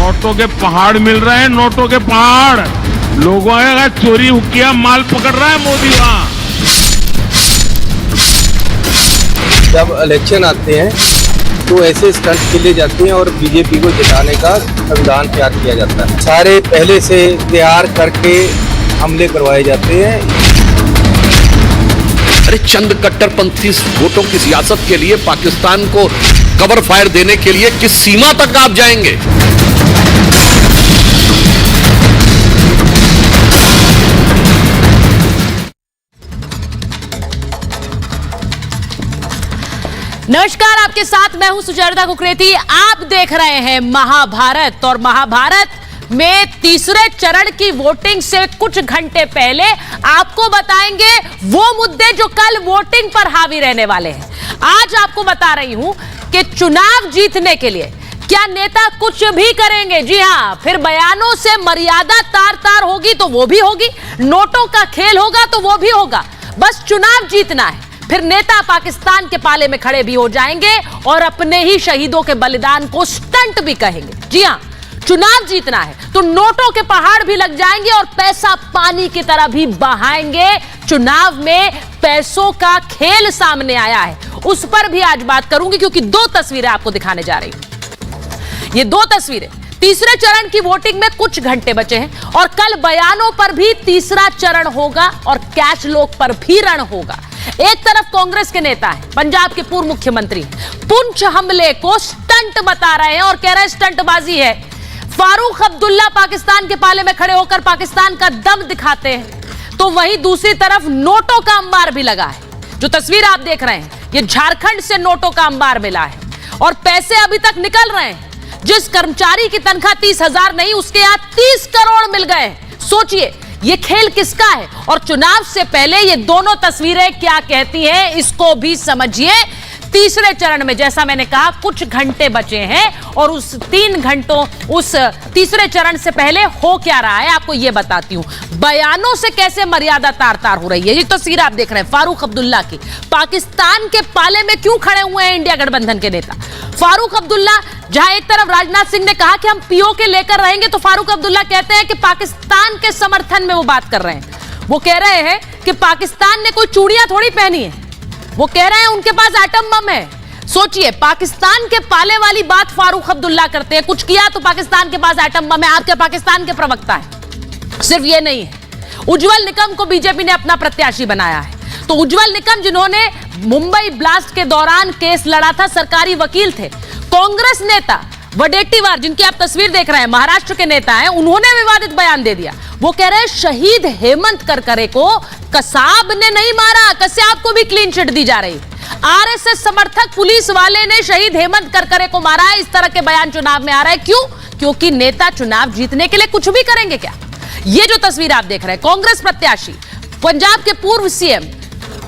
नोटों के पहाड़ मिल रहे हैं, नोटों के पहाड़। लोगों का चोरी किया माल पकड़ रहा है मोदी वहां। जब इलेक्शन आते हैं तो ऐसे स्टंट खेले जाते हैं और बीजेपी को जिताने का संविधान तैयार किया जाता है। सारे पहले से तैयार करके हमले करवाए जाते हैं। अरे चंद कट्टरपंथी वोटों की सियासत के लिए पाकिस्तान को कवर फायर देने के लिए किस सीमा तक आप जाएंगे? नमस्कार, आपके साथ मैं हूं सुचरिता कुकरेती। आप देख रहे हैं महाभारत, और महाभारत में तीसरे चरण की वोटिंग से कुछ घंटे पहले आपको बताएंगे वो मुद्दे जो कल वोटिंग पर हावी रहने वाले हैं। आज आपको बता रही हूं कि चुनाव जीतने के लिए क्या नेता कुछ भी करेंगे। जी हां, फिर बयानों से मर्यादा तार तार होगी तो वो भी होगी, नोटों का खेल होगा तो वो भी होगा। बस चुनाव जीतना है, फिर नेता पाकिस्तान के पाले में खड़े भी हो जाएंगे और अपने ही शहीदों के बलिदान को स्टंट भी कहेंगे। जी हां, चुनाव जीतना है तो नोटों के पहाड़ भी लग जाएंगे और पैसा पानी की तरह भी बहाएंगे। चुनाव में पैसों का खेल सामने आया है, उस पर भी आज बात करूंगी, क्योंकि दो तस्वीरें आपको दिखाने जा रही हूं। ये दो तस्वीरें, तीसरे चरण की वोटिंग में कुछ घंटे बचे हैं और कल बयानों पर भी तीसरा चरण होगा और कैश लोक पर भी रण होगा। एक तरफ कांग्रेस के नेता हैं, पंजाब के पूर्व मुख्यमंत्री पुंछ हमले को स्टंट बता रहे हैं और कह रहे हैं स्टंटबाजी है। फारूक अब्दुल्ला पाकिस्तान के पाले में खड़े होकर पाकिस्तान का दम दिखाते हैं, तो वहीं दूसरी तरफ नोटों का अंबार भी लगा है। जो तस्वीर आप देख रहे हैं, ये झारखंड से नोटों का अंबार मिला है और पैसे अभी तक निकल रहे हैं। जिस कर्मचारी की तनख्वाह 30,000 नहीं, उसके यहां 30 करोड़ मिल गए। सोचिए ये खेल किसका है और चुनाव से पहले ये दोनों तस्वीरें क्या कहती हैं, इसको भी समझिए। तीसरे चरण में जैसा मैंने कहा कुछ घंटे बचे हैं और उस 3 घंटों, उस तीसरे चरण से पहले हो क्या रहा है आपको ये बताती हूं। बयानों से कैसे मर्यादा तार तार हो रही है। ये तस्वीर आप देख रहे हैं फारूक अब्दुल्ला की, पाकिस्तान के पाले में क्यों खड़े हुए हैं इंडिया गठबंधन के नेता फारूक अब्दुल्ला। जहां एक तरफ राजनाथ सिंह ने कहा कि हम पीओके लेकर रहेंगे, तो फारूक अब्दुल्ला कहते हैं कि पाकिस्तान के समर्थन में वो बात कर रहे हैं। वो कह रहे हैं कि पाकिस्तान ने कोई चूड़ियां थोड़ी पहनी है, वो कह रहे हैं उनके पास एटम बम है। सोचिए, पाकिस्तान के पाले वाली बात फारूक अब्दुल्ला करते हैं। कुछ किया तो पाकिस्तान के पास एटम बम है। आपके पाकिस्तान के प्रवक्ता है। सिर्फ ये नहीं है, उज्जवल निकम को बीजेपी ने अपना प्रत्याशी बनाया है। तो उज्जवल निकम, जिन्होंने मुंबई ब्लास्ट के दौरान केस लड़ा था, सरकारी वकील थे। कांग्रेस नेता वडेट्टीवार, जिनकी आप तस्वीर देख रहे हैं, महाराष्ट्र के नेता हैं, उन्होंने विवादित बयान दे दिया। वो कह रहे हैं शहीद हेमंत करकरे को कसाब ने नहीं मारा, कसाब को भी क्लीन चिट दी जा रही। आरएसएस समर्थक पुलिस वाले ने शहीद हेमंत करकरे को मारा है। इस तरह के बयान चुनाव में आ रहा है। क्यों? क्योंकि नेता चुनाव जीतने के लिए कुछ भी करेंगे क्या। ये जो तस्वीर आप देख रहे हैं, कांग्रेस प्रत्याशी पंजाब के पूर्व सीएम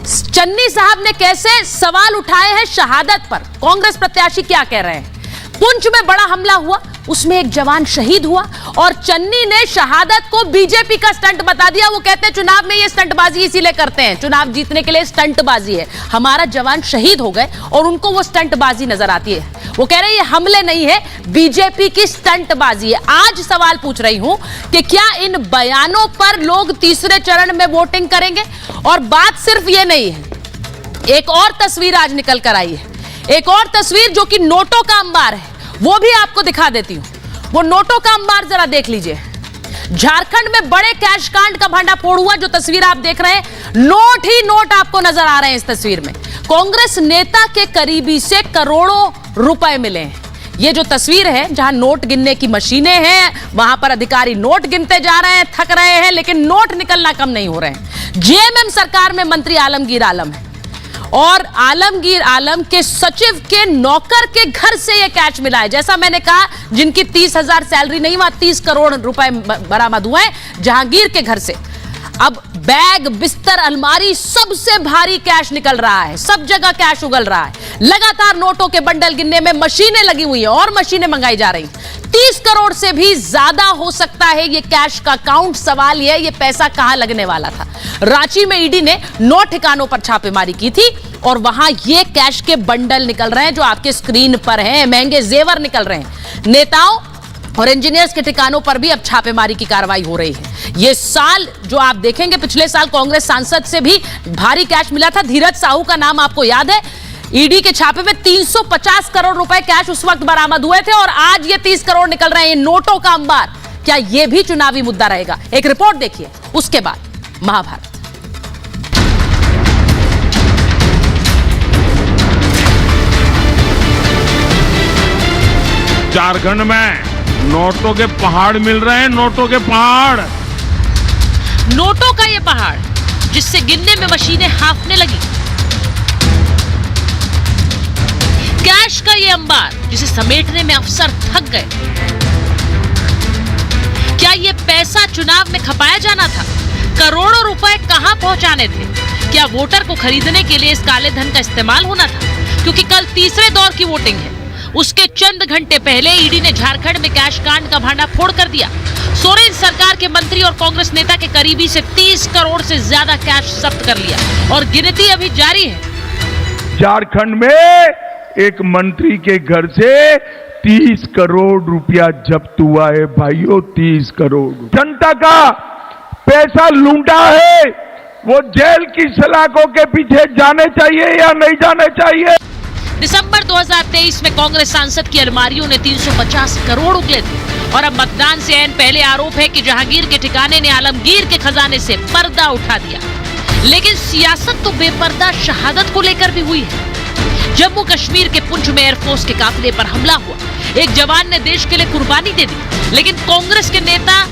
चन्नी साहब ने कैसे सवाल उठाए हैं शहादत पर। कांग्रेस प्रत्याशी क्या कह रहे हैं? पुंछ में बड़ा हमला हुआ, उसमें एक जवान शहीद हुआ और चन्नी ने शहादत को बीजेपी का स्टंट बता दिया। वो कहते हैं चुनाव में ये स्टंटबाजी इसीलिए करते हैं, चुनाव जीतने के लिए स्टंटबाजी है। हमारा जवान शहीद हो गए और उनको वो स्टंटबाजी नजर आती है। वो कह रहे हैं ये हमले नहीं है, बीजेपी की स्टंटबाजी है। आज सवाल पूछ रही हूं कि क्या इन बयानों पर लोग तीसरे चरण में वोटिंग करेंगे? और बात सिर्फ ये नहीं है, एक और तस्वीर आज निकल कर आई है, एक और तस्वीर जो कि नोटों का अंबार है, वो भी आपको दिखा देती हूं। वो नोटों का अंबार जरा देख लीजिए। झारखंड में बड़े कैश कांड का भांडाफोड़ हुआ। जो तस्वीर आप देख रहे हैं, नोट ही नोट आपको नजर आ रहे हैं इस तस्वीर में। कांग्रेस नेता के करीबी से करोड़ों रुपए मिले हैं। ये जो तस्वीर है, जहां नोट गिनने की मशीनें हैं, वहां पर अधिकारी नोट गिनते जा रहे हैं, थक रहे हैं, लेकिन नोट निकलना कम नहीं हो रहे हैं। जेएमएम सरकार में मंत्री आलमगीर आलम है और आलमगीर आलम के सचिव के नौकर के घर से यह कैश मिला है। जैसा मैंने कहा, जिनकी 30,000 सैलरी नहीं, वहां 30 करोड़ रुपए बरामद हुए हैं जहांगीर के घर से। अब बैग, बिस्तर, अलमारी, सबसे भारी कैश निकल रहा है, सब जगह कैश उगल रहा है। लगातार नोटों के बंडल गिनने में मशीनें लगी हुई हैं और मशीनें मंगाई जा रही हैं। 30 करोड़ से भी ज्यादा हो सकता है ये कैश का काउंट। सवाल यह ये पैसा कहां लगने वाला था। रांची में ईडी ने 9 ठिकानों पर छापेमारी की थी और वहां ये कैश के बंडल निकल रहे हैं जो आपके स्क्रीन पर हैं। महंगे जेवर निकल रहे हैं। नेताओं और इंजीनियर्स के ठिकानों पर भी अब छापेमारी की कार्रवाई हो रही है। ये साल जो आप देखेंगे, पिछले साल कांग्रेस सांसद से भी भारी कैश मिला था। धीरज साहू का नाम आपको याद है। ईडी के छापे में 350 करोड़ रुपए कैश उस वक्त बरामद हुए थे और आज ये 30 करोड़ निकल रहे हैं। नोटों का अंबार, क्या यह भी चुनावी मुद्दा रहेगा? एक रिपोर्ट देखिए, उसके बाद महाभारत। झारखंड में नोटों के पहाड़ मिल रहे हैं, नोटों के पहाड़। नोटों का ये पहाड़ जिससे गिनने में मशीनें हांफने लगी। कैश का ये अंबार जिसे समेटने में अफसर थक गए। क्या ये पैसा चुनाव में खपाया जाना था? करोड़ों रुपए कहां पहुंचाने थे? क्या वोटर को खरीदने के लिए इस काले धन का इस्तेमाल होना था? क्योंकि कल तीसरे दौर की वोटिंग है। उसके चंद घंटे पहले ईडी ने झारखंड में कैश कांड का भांडाफोड़ कर दिया। सोरेन सरकार के मंत्री और कांग्रेस नेता के करीबी से 30 करोड़ से ज्यादा कैश जब्त कर लिया और गिनती अभी जारी है। झारखंड में एक मंत्री के घर से 30 करोड़ रुपया जब्त हुआ है भाइयों, 30 करोड़। जनता का पैसा लूटा है, वो जेल की सलाखों के पीछे जाने चाहिए या नहीं जाने चाहिए? दिसंबर 2023 में कांग्रेस सांसद की अलमारियों ने 350 करोड़ उगले थे और अब मतदान से ऐन पहले आरोप है कि जहांगीर के ठिकाने ने आलमगीर के खजाने से पर्दा उठा दिया। लेकिन सियासत तो बेपर्दा शहादत को लेकर भी हुई है। जम्मू कश्मीर के पुंछ में एयरफोर्स के काफिले पर हमला हुआ। एक जवान ने देश के लिए कुर्बानी दे दी, लेकिन कांग्रेस के नेता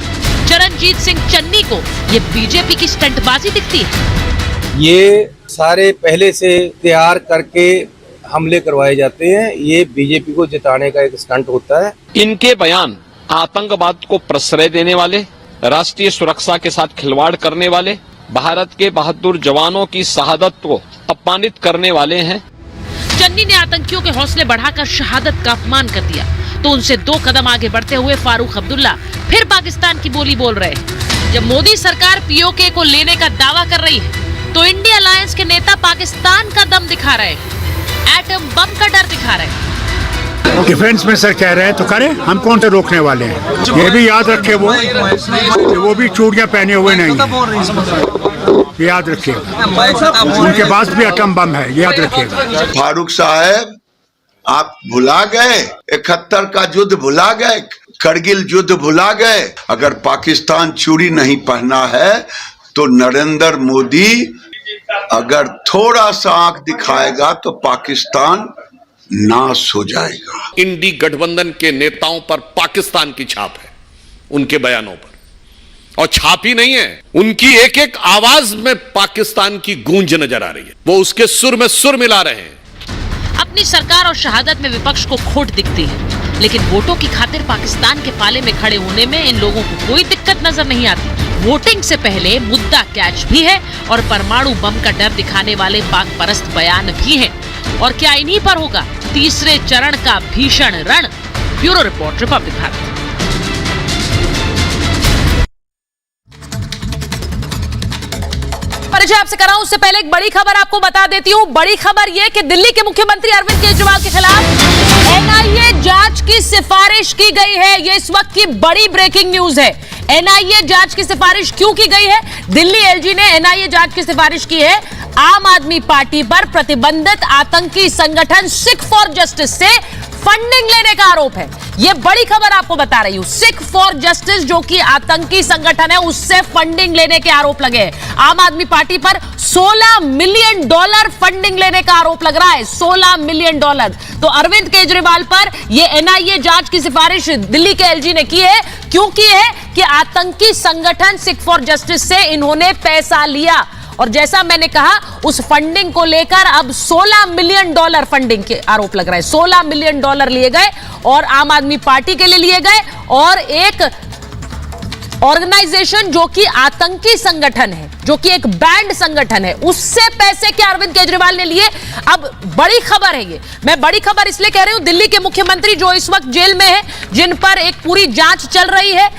चरणजीत सिंह चन्नी को ये बीजेपी की स्टंटबाजी दिखती है। ये सारे पहले से तैयार करके हमले करवाए जाते हैं। ये बीजेपी को जिताने का एक स्टंट होता है। इनके बयान आतंकवाद को प्रश्रय देने वाले, राष्ट्रीय सुरक्षा के साथ खिलवाड़ करने वाले, भारत के बहादुर जवानों की शहादत को अपमानित करने वाले हैं। चन्नी ने आतंकियों के हौसले बढ़ाकर शहादत का अपमान कर दिया, तो उनसे 2 कदम आगे बढ़ते हुए फारूक अब्दुल्ला फिर पाकिस्तान की बोली बोल रहे हैं। जब मोदी सरकार पीओके को लेने का दावा कर रही है, तो इंडिया अलायंस के नेता पाकिस्तान का दम दिखा रहे हैं, एटम बम का डर दिखा रहे हैं। डिफेंस मिनिस्टर कह रहे हैं तो करें, हम कौन से रोकने वाले हैं। ये भी याद रखे वो भी चूड़ियां पहने हुए नहीं है, याद रखिएगा। उनके पास भी एटम बम है, याद रखिएगा। फारूक साहब, आप भुला गए 71 का युद्ध, भुला गए करगिल युद्ध, भुला गए। अगर पाकिस्तान चूड़ी नहीं पहना है तो नरेंद्र मोदी अगर थोड़ा सा आंख दिखाएगा तो पाकिस्तान नाश हो जाएगा। इंडी गठबंधन के नेताओं पर पाकिस्तान की छाप है, उनके बयानों पर। और छाप ही नहीं है, उनकी एक एक आवाज में पाकिस्तान की गूंज नजर आ रही है। वो उसके सुर में सुर मिला रहे हैं। अपनी सरकार और शहादत में विपक्ष को खोट दिखती है, लेकिन वोटों की खातिर पाकिस्तान के पाले में खड़े होने में इन लोगों को कोई दिक्कत नजर नहीं आती। वोटिंग से पहले मुद्दा कैच भी है और परमाणु बम का डर दिखाने वाले पाक परस्त बयान भी हैं। और क्या इन्हीं पर होगा तीसरे चरण का भीषण रण? Bureau report, Republic Bharat. परिचय आपसे कराऊं उससे पहले एक बड़ी खबर आपको बता देती हूं। बड़ी खबर यह कि दिल्ली के मुख्यमंत्री अरविंद केजरीवाल के खिलाफ एनआईए जांच की सिफारिश की गई है। यह इस वक्त की बड़ी ब्रेकिंग न्यूज है। एनआईए जांच की सिफारिश क्यों की गई है? दिल्ली एलजी ने एनआईए जांच की सिफारिश की है आम आदमी पार्टी पर प्रतिबंधित आतंकी संगठन सिख फॉर जस्टिस से फंडिंग लेने का आरोप है। यह बड़ी खबर आपको बता रही हूं। सिख फॉर जस्टिस जो कि आतंकी संगठन है, उससे फंडिंग लेने के आरोप लगे हैं। आम आदमी पार्टी पर $16 मिलियन फंडिंग लेने का आरोप लग रहा है। $16 मिलियन। तो अरविंद केजरीवाल पर यह एनआईए जांच की सिफारिश दिल्ली के एलजी ने की है। क्यों की है? कि आतंकी संगठन सिख फॉर जस्टिस से इन्होंने पैसा लिया और जैसा मैंने कहा उस फंडिंग को लेकर अब $16 मिलियन फंडिंग के आरोप लग रहा है। $16 मिलियन लिए गए और आम आदमी पार्टी के लिए लिए गए और एक ऑर्गेनाइजेशन जो कि आतंकी संगठन है जो कि एक बैंड संगठन है, उससे पैसे क्या अरविंद केजरीवाल ने लिए? अब बड़ी खबर है ये। मैं बड़ी खबर इसलिए कह रही हूं, दिल्ली के मुख्यमंत्री जो इस वक्त जेल में है, जिन पर एक पूरी जांच चल रही है,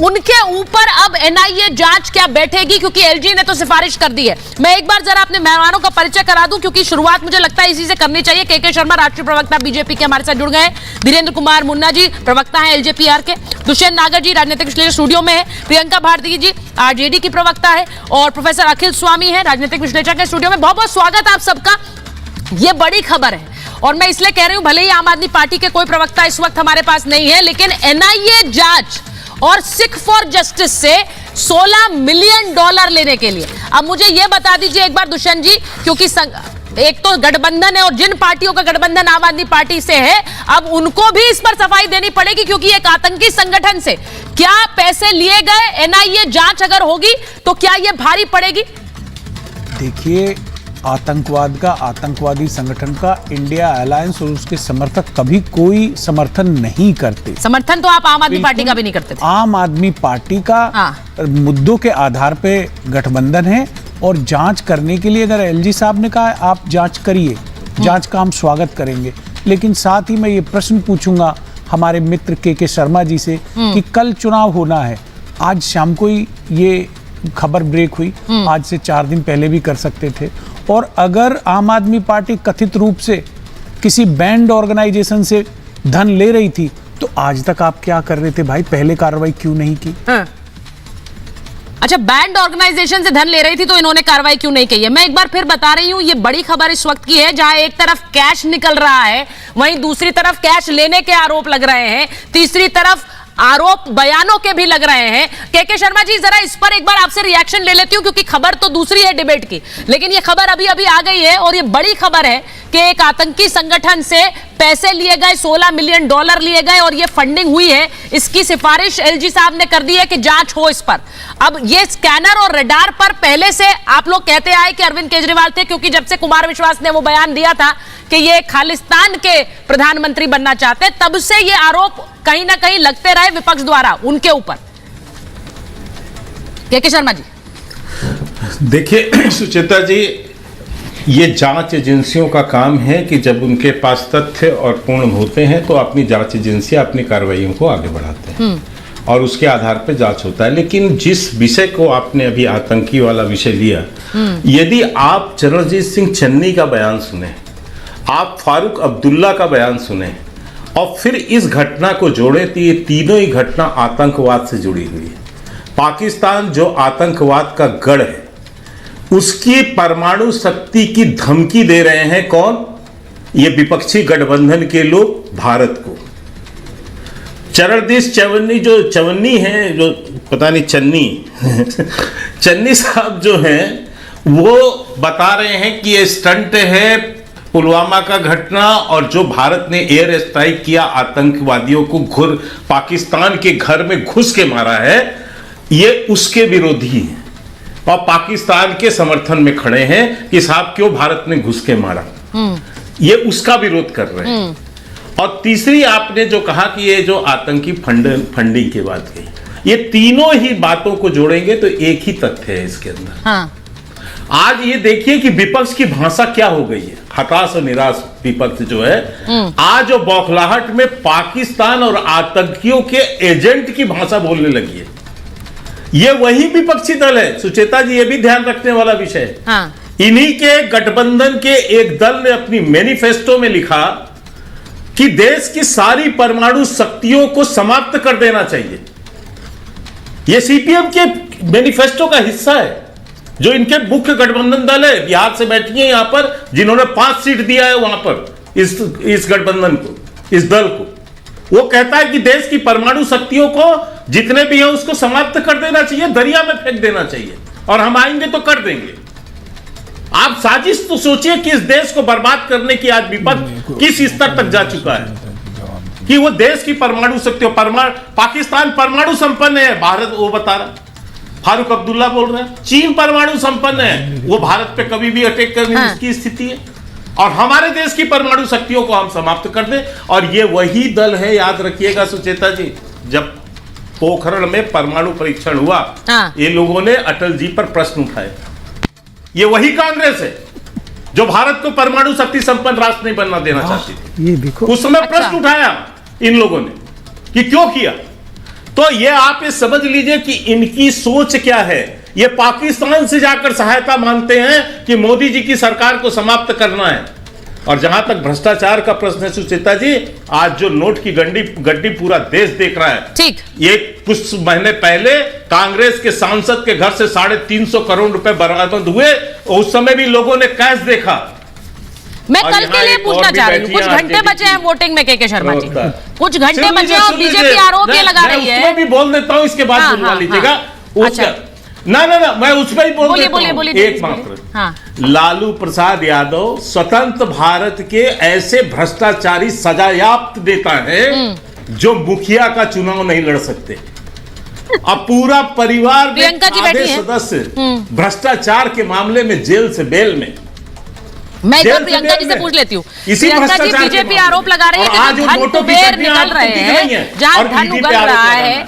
उनके ऊपर अब एनआईए जांच क्या बैठेगी, क्योंकि एलजी ने तो सिफारिश कर दी है। मैं एक बार जरा अपने मेहमानों का परिचय करा दूं, क्योंकि शुरुआत मुझे लगता है इसी से करनी चाहिए। के शर्मा, राष्ट्रीय प्रवक्ता बीजेपी के, हमारे साथ जुड़ गए हैं। धीरेन्द्र कुमार मुन्ना जी, प्रवक्ता हैं एलजेपीआर के। दुष्यंत नागर जी, राजनीतिक विश्लेषक स्टूडियो में है। प्रियंका भारती जी, आरजेडी की प्रवक्ता है। और प्रोफेसर अखिल स्वामी है, राजनीतिक विश्लेषक है, स्टूडियो में। बहुत बहुत स्वागत आप सबका। यह बड़ी खबर है और मैं इसलिए कह रही हूं, भले ही आम आदमी पार्टी के कोई प्रवक्ता इस वक्त हमारे पास नहीं है, लेकिन एनआईए जांच और सिख फॉर जस्टिस से $16 मिलियन लेने के लिए। अब मुझे यह बता दीजिए एक बार दुष्यंत जी, क्योंकि एक तो गठबंधन है और जिन पार्टियों का गठबंधन आम आदमी पार्टी से है, अब उनको भी इस पर सफाई देनी पड़ेगी, क्योंकि एक आतंकी संगठन से क्या पैसे लिए गए, एनआईए जांच अगर होगी तो क्या यह भारी पड़ेगी? देखिए, आतंकवाद का, आतंकवादी संगठन का इंडिया अलायंस और उसके समर्थक कभी कोई समर्थन नहीं करते। समर्थन तो आप आम आदमी पार्टी का भी नहीं करते थे। आम आदमी पार्टी का मुद्दों के आधार पे गठबंधन है और जांच करने के लिए अगर एलजी साहब ने कहा आप जांच करिए, जांच का हम स्वागत करेंगे। लेकिन साथ ही मैं ये प्रश्न पूछूंगा हमारे मित्र के शर्मा जी से कि कल चुनाव होना है, आज शाम को ही ये खबर ब्रेक हुई, आज से 4 दिन पहले भी कर सकते थे। और अगर आम आदमी पार्टी कथित रूप से किसी बैंड ऑर्गेनाइजेशन से धन ले रही थी, तो आज तक आप क्या कर रहे थे भाई? पहले कार्रवाई क्यों नहीं की? अच्छा, बैंड ऑर्गेनाइजेशन से धन ले रही थी तो इन्होंने कार्रवाई क्यों नहीं की है? मैं एक बार फिर बता रही हूं, ये बड़ी खबर इस वक्त की है, जहां एक तरफ कैश निकल रहा है, वहीं दूसरी तरफ कैश लेने के आरोप लग रहे हैं, तीसरी तरफ आरोप बयानों के भी लग रहे हैं। के शर्मा जी, जरा इस पर एक बार आपसे रिएक्शन ले लेती हूं, क्योंकि खबर तो दूसरी है डिबेट की, लेकिन ये खबर अभी अभी आ गई है और ये बड़ी खबर है कि एक आतंकी संगठन से पैसे लिए गए, $16 मिलियन लिए गए और ये फंडिंग हुई है। इसकी सिफारिश एलजी साहब ने कर दी है कि जांच हो इस पर। अब ये स्कैनर और रडार पर पहले से आप लोग कहते आए कि अरविंद केजरीवाल थे, क्योंकि जब से कुमार विश्वास ने वो बयान दिया था कि ये खालिस्तान के प्रधानमंत्री बनना चाहते, तब से ये आरोप कहीं ना कहीं लगते रहे विपक्ष द्वारा उनके ऊपर। के शर्मा जी, देखिए सुचेता जी, ये जांच एजेंसियों का काम है कि जब उनके पास तथ्य और पूर्ण होते हैं तो अपनी जांच एजेंसियां अपनी कार्रवाइयों को आगे बढ़ाते हैं और उसके आधार पर जांच होता है। लेकिन जिस विषय को आपने अभी आतंकी वाला विषय लिया, यदि आप चरणजीत सिंह चन्नी का बयान सुने, आप फारूक अब्दुल्ला का बयान सुने और फिर इस घटना को जोड़े, तो ये तीनों ही घटना आतंकवाद से जुड़ी हुई है। पाकिस्तान जो आतंकवाद का गढ़ है, उसकी परमाणु शक्ति की धमकी दे रहे हैं कौन? ये विपक्षी गठबंधन के लोग भारत को। चरणजीत चवन्नी जो चवन्नी हैं, जो पता नहीं चन्नी चन्नी साहब जो हैं, वो बता रहे हैं कि ये स्टंट है, पुलवामा का घटना और जो भारत ने एयर स्ट्राइक किया, आतंकवादियों को पाकिस्तान के घर में घुस के मारा है, ये उसके विरोधी हैं और पाकिस्तान के समर्थन में खड़े हैं कि साहब क्यों भारत ने घुस के मारा, ये उसका विरोध कर रहे हैं। और तीसरी आपने जो कहा कि ये जो आतंकी फंडिंग की बात कही, ये तीनों ही बातों को जोड़ेंगे तो एक ही तथ्य है इसके अंदर। आज ये देखिए कि विपक्ष की भाषा क्या हो गई है, हताश और निराश विपक्ष जो है, आज जो बौखलाहट में पाकिस्तान और आतंकियों के एजेंट की भाषा बोलने लगी है। ये वही विपक्षी दल है सुचेता जी, ये भी ध्यान रखने वाला विषय है। इन्हीं के गठबंधन के एक दल ने अपनी मैनिफेस्टो में लिखा कि देश की सारी परमाणु शक्तियों को समाप्त कर देना चाहिए। यह सीपीएम के मैनिफेस्टो का हिस्सा है, जो इनके मुख्य गठबंधन दल है, बिहार से बैठी है यहां पर, जिन्होंने 5 सीट दिया है वहां पर इस गठबंधन को, इस दल को। वो कहता है कि देश की परमाणु शक्तियों को जितने भी है उसको समाप्त कर देना चाहिए, दरिया में फेंक देना चाहिए, और हम आएंगे तो कर देंगे। आप साजिश तो सोचिए कि इस देश को बर्बाद करने की आज विपक्ष किस स्तर तक जा चुका है कि वो देश की परमाणु शक्तियों, पाकिस्तान परमाणु संपन्न है, भारत वो बता रहा, फारूक अब्दुल्ला बोल रहे हैं चीन परमाणु संपन्न है, वो भारत पे कभी भी अटैक करने की स्थिति है, और हमारे देश की परमाणु शक्तियों को हम समाप्त कर दें। और ये वही दल है, याद रखिएगा सुचेता जी, जब पोखरण में परमाणु परीक्षण हुआ, ये लोगों ने अटल जी पर प्रश्न उठाए। ये वही कांग्रेस है जो भारत को परमाणु शक्ति संपन्न राष्ट्र नहीं बनना देना चाहती थी। ये देखो, उस समय प्रश्न उठाया इन लोगों ने कि क्यों किया। तो ये आप ये समझ लीजिए कि इनकी सोच क्या है। ये पाकिस्तान से जाकर सहायता मांगते हैं कि मोदी जी की सरकार को समाप्त करना है। और जहां तक भ्रष्टाचार का प्रश्न है सुचेता जी, आज जो नोट की गड्डी पूरा देश देख रहा है। ठीक, ये कुछ महीने पहले कांग्रेस के सांसद के घर से 350 करोड़ रुपए बरामद हुए, उस समय भी लोगों ने कैश देखा। मैं कल के लिए पूछना चाह रही हूँ, कुछ घंटे बचे हैं वोटिंग में के शर्मा जी, कुछ घंटे बचे हैं और बीजेपी आरोप ये लगा रही है। मैं भी बोल देता हूँ, इसके बाद बुलवा लीजिएगा। ना मैं उसमें ही बोल देता हूं। एक मात्र, लालू प्रसाद यादव स्वतंत्र भारत के ऐसे भ्रष्टाचारी सजायाफ्त नेता है जो मुखिया का चुनाव नहीं लड़ सकते। अब पूरा परिवार में आधे सदस्य भ्रष्टाचार के मामले में जेल से बेल में। मैं एक बार प्रियंका जी से पूछ लेती हूँ। प्रियंका जी, बीजेपी आरोप लगा रही है कि धन कुबेर निकल रहे हैं, जहां धन उगल रहा है।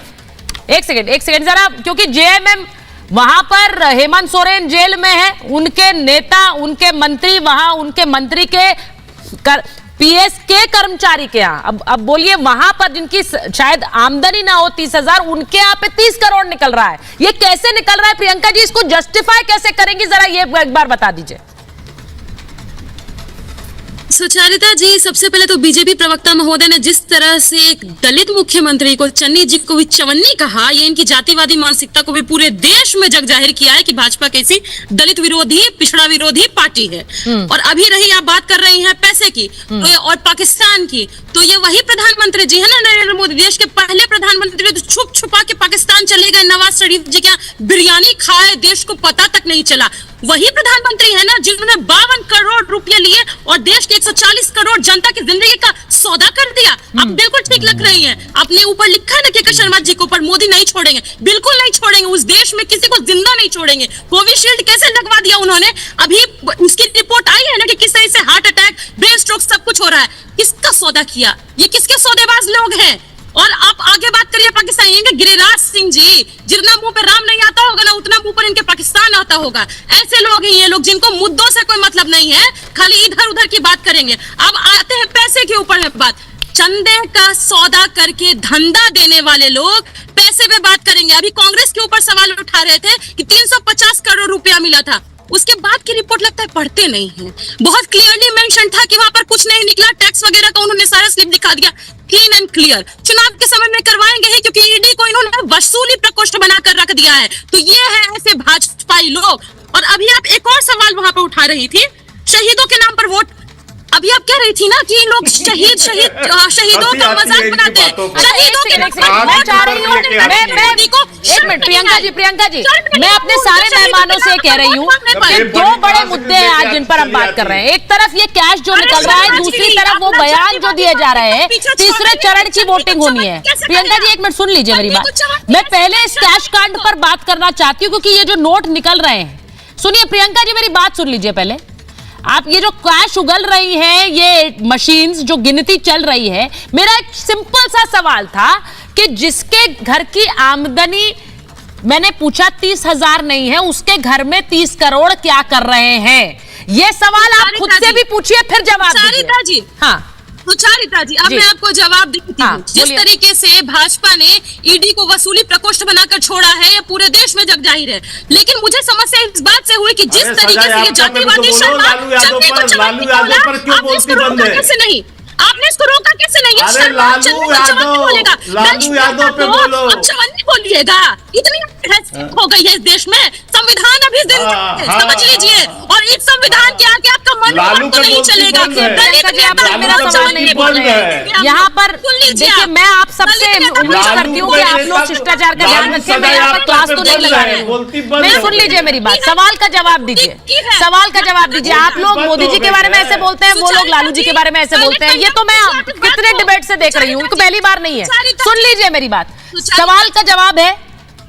एक सेकंड जरा, क्योंकि जेएमएम वहां पर हेमंत सोरेन जेल में है, उनके नेता, उनके मंत्री वहां, उनके मंत्री के पीएस के कर्मचारी के यहाँ। अब बोलिए, वहां पर जिनकी शायद आमदनी ना हो 30,000, उनके यहाँ पे 30 करोड़ निकल रहा है। ये कैसे निकल रहा है प्रियंका जी? इसको जस्टिफाई कैसे करेंगी, जरा ये एक बार बता दीजिए। सुचारिता जी, सबसे पहले तो बीजेपी प्रवक्ता महोदय ने जिस तरह से एक दलित मुख्यमंत्री को, चन्नी जी को भी चवन्नी कहा, ये इनकी जातिवादी मानसिकता को भी पूरे देश में जग जाहिर किया है कि भाजपा कैसी दलित विरोधी, पिछड़ा विरोधी पार्टी है। और अभी रही आप बात कर रही हैं पैसे की और पाकिस्तान की, तो ये वही प्रधानमंत्री जी है ना, नरेंद्र मोदी, देश के पहले प्रधानमंत्री, तो छुप छुपा के पाकिस्तान चले गए, नवाज शरीफ जी क्या बिरयानी खाए, देश को पता तक नहीं चला। वही प्रधानमंत्री है ना जिन्होंने 52 करोड़ रुपए लिए और देश के 140 करोड़ जनता की जिंदगी का सौदा कर दिया। आप बिल्कुल ठीक लग रही हैं। अपने ऊपर लिखा है ना के शर्मा जी के ऊपर, मोदी नहीं छोड़ेंगे, बिल्कुल नहीं छोड़ेंगे। उस देश में किसी को जिंदा नहीं छोड़ेंगे। कोविशील्ड कैसे लगवा दिया उन्होंने, अभी उसकी रिपोर्ट आई है ना कि किस तरह से हार्ट अटैक, ब्रेन स्ट्रोक सब कुछ हो रहा है। किसका सौदा किया? ये किसके सौदेबाज लोग हैं? और आप आगे बात करिए पाकिस्तान, इनके गिरिराज सिंह जी, जितना मुंह पे राम नहीं आता होगा ना, उतना मुंह पर इनके पाकिस्तान आता होगा। ऐसे लोग हैं ये लोग जिनको मुद्दों से कोई मतलब नहीं है, खाली इधर उधर की बात करेंगे। अब आते हैं पैसे के ऊपर है बात। चंदे का सौदा करके धंधा देने वाले लोग पैसे पे बात करेंगे। अभी कांग्रेस के ऊपर सवाल उठा रहे थे कि 350 करोड़ रुपया मिला था, उसके बाद की रिपोर्ट लगता है पढ़ते नहीं है। बहुत क्लियरली मेंशन था कि वहां पर कुछ नहीं निकला, टैक्स वगैरह का उन्होंने सारा स्लिप दिखा दिया, क्लीन एंड क्लियर। चुनाव के समय में करवाएंगे ही, क्योंकि ईडी को इन्होंने वसूली प्रकोष्ठ बनाकर रख दिया है। तो ये है ऐसे भाजपाई लोग। और अभी आप एक और सवाल वहां पर उठा रही थी, शहीदों के नाम पर वोट। अभी आप कह रही थी ना कि लोग शहीदों का मजाक बनाते हैं। शहीदों के नाम पर मैं चाह रही हूँ, एक मिनट प्रियंका जी, मैं अपने सारे मेहमानों से कह रही हूँ कि दो बड़े मुद्दे हैं आज जिन पर हम बात कर रहे हैं। एक तरफ ये कैश जो निकल रहा है, दूसरी तरफ वो बयान जो दिए जा रहे हैं, तीसरे चरण की वोटिंग होनी है। प्रियंका जी, एक मिनट सुन लीजिए मेरी बात। मैं पहले इस कैश कांड पर बात करना चाहती हूँ, क्योंकि ये जो नोट निकल रहे हैं, सुनिए प्रियंका जी, मेरी बात सुन लीजिए पहले। आप ये जो कैश उगल रही है, ये मशीन्स जो गिनती चल रही है, मेरा एक सिंपल सा सवाल था कि जिसके घर की आमदनी, मैंने पूछा 30,000 नहीं है, उसके घर में 30 करोड़ क्या कर रहे हैं? ये सवाल आप खुद से भी पूछिए, फिर जवाब दीजिए। हाँ सुचारिता जी, अब मैं आपको जवाब देती हूँ। जिस तरीके से भाजपा ने ईडी को वसूली प्रकोष्ठ बनाकर छोड़ा है, ये पूरे देश में जग जाहिर है। लेकिन मुझे समस्या इस बात से हुई कि जिस तरीके से ये जातिवादी शर्मा चंदे को चवन्नी बोला, आपने इसको रोका कैसे नहीं? आपने इसको रोका कैसे नहीं? ये शर्मा चंदे को चवन्नी बोलेगा, अब चवन्नी बोलिएगा। इतनी हो गई है इस देश में, संविधान अभी जिंदा है, समझ लीजिए। और इस संविधान के आगे आपका मन तो नहीं चलेगा। मेरा सवाल नहीं बोल रहे हैं यहाँ पर। देखिए, मैं आप सबसे उम्मीद करती हूँ कि आप लोग शिष्टाचार का ध्यान रखें। मैं यहाँ पर क्लास तो नहीं लगा रही हूँ। मैं सुन लीजिए मेरी बात, सवाल का जवाब दीजिए, सवाल का जवाब दीजिए। आप लोग मोदी जी के बारे में ऐसे बोलते हैं, वो लोग लालू जी के बारे में ऐसे बोलते हैं। ये तो मैं कितने डिबेट से देख रही हूँ, पहली बार नहीं है। सुन लीजिए मेरी बात, सवाल का जवाब है,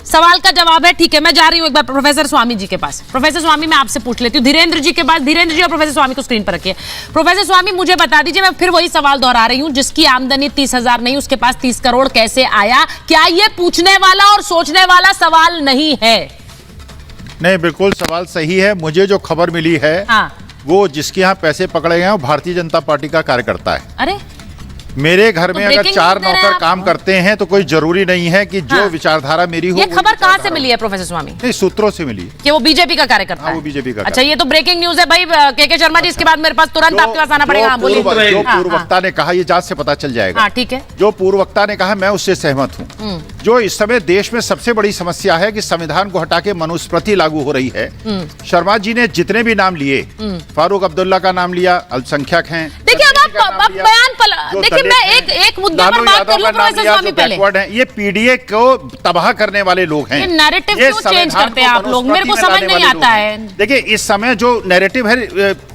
सवाल का जवाब है, ठीक है। मैं जा रही हूं एक बार प्रोफेसर स्वामी जी के पास। प्रोफेसर स्वामी, मैं आपसे पूछ लेती हूँ धीरेन्द्र जी के पास। धीरेन्द्र जी और प्रोफेसर स्वामी को स्क्रीन पर रखिए। प्रोफेसर स्वामी, मुझे बता दीजिए, मैं फिर वही सवाल दोहरा रही हूँ, जिसकी आमदनी 30,000 नहीं, उसके पास 30 करोड़ कैसे आया? क्या ये पूछने वाला और सोचने वाला सवाल नहीं है? नहीं, बिल्कुल सवाल सही है। मुझे जो खबर मिली है, वो जिसके यहाँ पैसे पकड़े गए हैं वो भारतीय जनता पार्टी का कार्यकर्ता है। अरे, मेरे घर में अगर 4 नौकर काम करते हैं तो कोई जरूरी नहीं है कि जो विचारधारा मेरी हो। ये खबर कहाँ से मिली है प्रोफेसर स्वामी? नहीं, सूत्रों से मिली कि वो बीजेपी का कार्यकर्ता है। वो बीजेपी का। अच्छा, ये तो ब्रेकिंग न्यूज है भाई के शर्मा जी। इसके बाद मेरे पास तुरंत आपके पास आना पड़ेगा। जो पूर्व वक्ता ने कहा, ये जांच से पता चल जाएगा। हाँ, ठीक है। जो पूर्व वक्ता ने कहा, मैं उससे सहमत हूँ। जो इस समय देश में सबसे बड़ी समस्या है कि संविधान को हटा के मनुस्मृति लागू हो रही है। शर्मा जी ने जितने भी नाम लिए, फारूक अब्दुल्ला का नाम लिया, अल्पसंख्यक हैं। देखिए, अब आप बयान देखिए, मैं एक मुद्दे पर बात कर लूं प्रोफेसर स्वामी पहले। ये पीडीए को तबाह करने वाले लोग हैं। ये नैरेटिव क्यों चेंज करते हैं आप लोग? मेरे को समझ नहीं आता है। देखिए, इस समय जो नैरेटिव है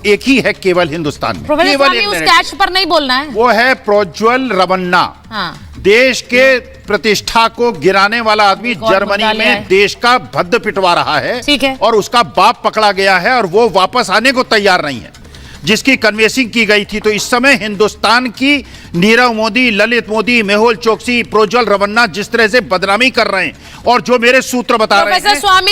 एक ही है केवल हिंदुस्तान में। प्रोफेसर स्वामी, उस कैच पर नहीं बोलना है। वो है प्रोज्वल रमन्ना। देश के प्रतिष्ठा को गिराने वाला आदमी जर्मनी में देश का भद्द पिटवा रहा है। ठीक है। और उसका बाप पकड़ा गया है और वो वापस आने को तैयार नहीं है, जिसकी कन्वेंसिंग की गई थी। तो इस समय हिंदुस्तान की नीरव मोदी, ललित मोदी, मेहुल चोकसी, प्रोज्वल रमन्ना जिस तरह से बदनामी कर रहे हैं, और जो मेरे सूत्र बता रहे हैं,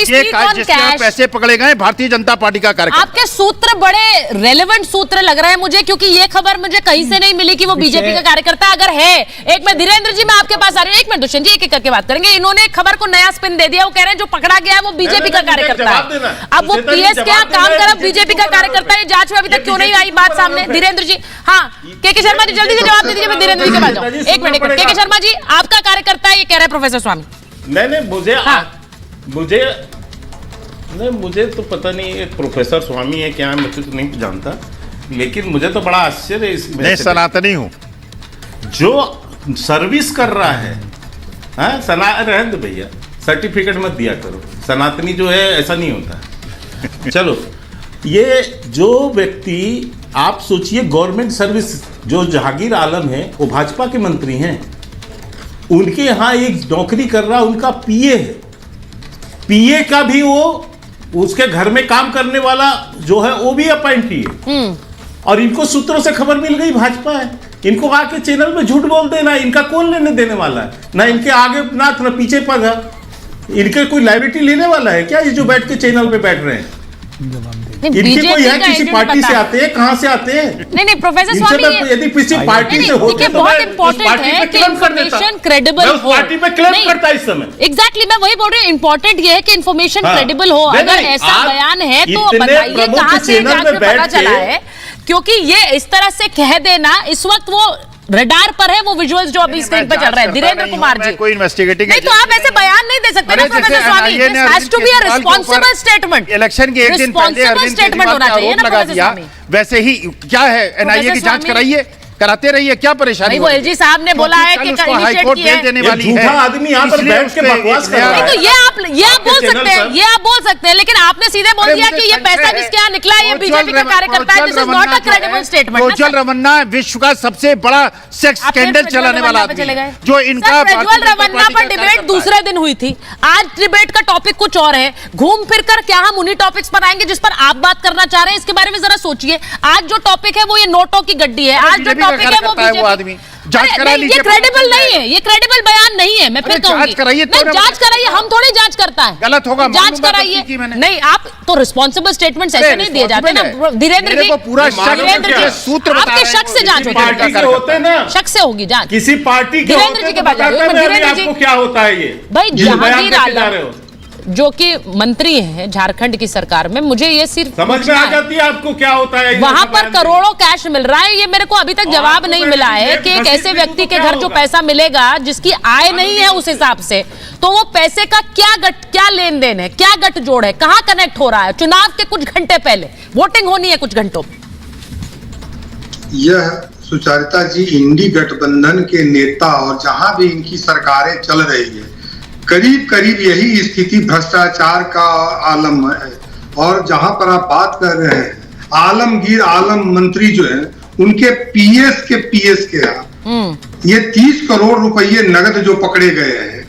ये पैसे पकड़े गए भारतीय जनता पार्टी का कार्यक्रम। आपके सूत्र बड़े रेलेवेंट सूत्र लग रहे हैं मुझे, क्योंकि ये खबर मुझे कहीं से नहीं मिली कि वो बीजेपी का कार्यकर्ता अगर है। एक मैं धीरेन्द्र जी, मैं आपके पास आ रही हूँ। एक मिनट दुष्यंत जी, एक एक करके बात करेंगे। इन्होंने खबर को नया स्पिन दे दिया। वो कह रहे हैं जो पकड़ा गया है वो बीजेपी का कार्यकर्ता है। अब वो पीएस क्या काम कर बीजेपी का कार्यकर्ता है, जांच में अभी तक क्यों नहीं आई बात सामने? धीरेन्द्र जी, हाँ, के शर्मा जी जल्दी से जवाब दे दीजिए। मैं धीरेन्द्र जी के पास जाऊं। एक मिनट, के शर्मा जी, आपका कार्यकर्ता है, ये कह रहे हैं प्रोफेसर स्वामी। नहीं, मुझे तो पता नहीं ये प्रोफेसर स्वामी है क्या, मुझे तो नहीं जानता, लेकिन मुझे तो बड़ा आश्चर्य है इसमें। मैं सनातनी हूं। जो सर्विस कर रहा है, रहने दो भैया, सर्टिफिकेट मत दिया करो। सनातनी जो है ऐसा नहीं होता। चलो, ये जो व्यक्ति, आप सोचिए, गवर्नमेंट सर्विस, जो जहांगीर आलम है वो भाजपा के मंत्री हैं, उनके यहाँ एक नौकरी कर रहा, उनका पीए है। पीए का भी वो उसके घर में काम करने वाला जो है वो भी अपॉइंटी है। और इनको सूत्रों से खबर मिल गई भाजपा है। इनको आके चैनल में झूठ बोल देना, इनका कौन लेने देने वाला है? ना इनके आगे नाथ ना पीछे पग है। इनके कोई लाइबिलिटी लेने वाला है क्या, ये जो बैठ के चैनल पे बैठ रहे हैं? इनके कोई है, किसी पार्टी से आते हैं, कहाँ से आते हैं? नहीं प्रोफेसर स्वामी, यदि किसी पार्टी से होते तो बहुत इंपॉर्टेंट है कि इंफॉर्मेशन क्रेडिबल हो। पार्टी पे क्लेम करता है इस समय। एग्जैक्टली, मैं वही बोल रही हूँ, इंपॉर्टेंट ये है कि इंफॉर्मेशन क्रेडिबल हो। अगर ऐसा बयान है तो बताइए कहाँ से जांच में पता चला है, क्योंकि ये इस तरह से कह देना, इस वक्त वो रडार पर है, वो विजुअल्स जो अभी स्क्रीन पर चल रहे हैं। धीरेन्द्र कुमार जी, कोई इन्वेस्टिगेटिंग नहीं, तो आप ऐसे बयान नहीं दे सकते ना professor Swamy. This has to be a responsible statement. Election के एक दिन पहले अरविंद केजरीवाल ने आरोप लगा दिया, वैसे ही क्या है, एनआईए की जांच कराइए, कराते रहिए, क्या परेशानी? वो एलजी साहब ने बोला है कि हाईकोर्ट भेज देने वाली है। आदमी यहाँ पर बैठ के बकवास कर रहा है। तो ये आप बोल सकते हैं, ये आप बोल सकते हैं, लेकिन आपने सीधे बोल दिया कि ये पैसा जिसके यहाँ निकला है ये बीजेपी का कार्यकर्ता है। This is not a credible statement. Prajwal Revanna विश्व का सबसे बड़ा सेक्स स्कैंडल चलाने वाला आदमी है, जो इनका प्रज्वल रमन्ना पर डिबेट दूसरे दिन हुई थी। आज डिबेट का टॉपिक कुछ और है। घूम फिर कर क्या हम उन्हीं टॉपिक्स पर आएंगे जिस पर आप बात करना चाह रहे हैं? इसके बारे में जरा सोचिए। आज जो टॉपिक है वो ये नोटों की गड्डी है। आज जो टॉपिक है वो बीजेपी। आदमी जांच करा लीजिए। ये क्रेडिबल नहीं है, ये क्रेडिबल बयान नहीं है। मैं फिर कहूंगी, जांच कराइए, जांच कराइए। हम थोड़ी जांच करता है, गलत होगा, जांच कराइए। नहीं, आप तो रिस्पॉन्सिबल स्टेटमेंट्स ऐसे नहीं दिए जाते ना धीरेन्द्र जी। पूरा सूत्र आपके शक से जांच होते हैं ना, शक से होगी जांच किसी पार्टी के। धीरेन्द्र जी के पास धीरेन्द्र जी, क्या होता है ये भाई? जहांगीर आलम जो कि मंत्री हैं झारखंड की सरकार में, मुझे ये सिर्फ समझ में आ जाती है आपको क्या होता है। वहां पर करोड़ों कैश मिल रहा है, ये मेरे को अभी तक जवाब नहीं मिला है कि एक ऐसे व्यक्ति के घर जो पैसा मिलेगा जिसकी आय नहीं है उस हिसाब से, तो वो पैसे का क्या लेन देन है, क्या गठजोड़ है, कहां कनेक्ट हो रहा है? चुनाव के कुछ घंटे पहले वोटिंग होनी है कुछ घंटों में। यह सुचरिता जी इंडी गठबंधन के नेता और जहां भी इनकी सरकारें चल रही है, करीब करीब यही स्थिति भ्रष्टाचार का आलम है। और जहां पर आप बात कर रहे हैं, आलमगीर आलम मंत्री जो है, उनके पीएस के यहाँ ये 30 करोड़ रुपए नगद जो पकड़े गए हैं,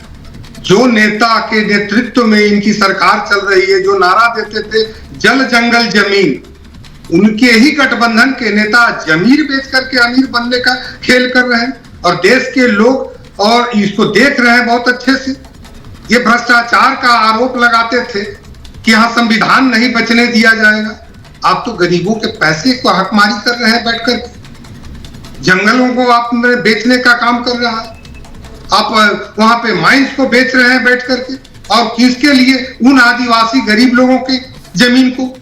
जो नेता के नेतृत्व में इनकी सरकार चल रही है, जो नारा देते थे जल जंगल जमीन, उनके ही गठबंधन के नेता जमीन बेच करके अमीर बनने का खेल कर रहे हैं और देश के लोग और इसको देख रहे हैं बहुत अच्छे से। ये भ्रष्टाचार का आरोप लगाते थे कि यहां संविधान नहीं बचने दिया जाएगा। आप तो गरीबों के पैसे को हकमारी कर रहे हैं बैठ कर, जंगलों को आप बेचने का काम कर रहा है, आप वहां पे माइंस को बेच रहे हैं बैठ करके, और किसके लिए? उन आदिवासी गरीब लोगों की जमीन को।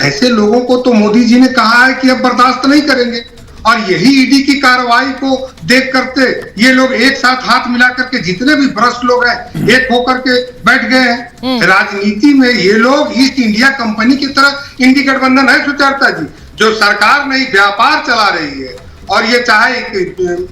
ऐसे लोगों को तो मोदी जी ने कहा है कि अब बर्दाश्त नहीं करेंगे, और यही ईडी की कार्रवाई को देख करते ये लोग एक साथ हाथ मिला करके, जितने भी भ्रष्ट लोग हैं, एक होकर के बैठ गए हैं। राजनीति में ये लोग ईस्ट इंडिया कंपनी की तरह इंडी गठबंधन है सुचरिता जी, जो सरकार नहीं व्यापार चला रही है। और ये चाहे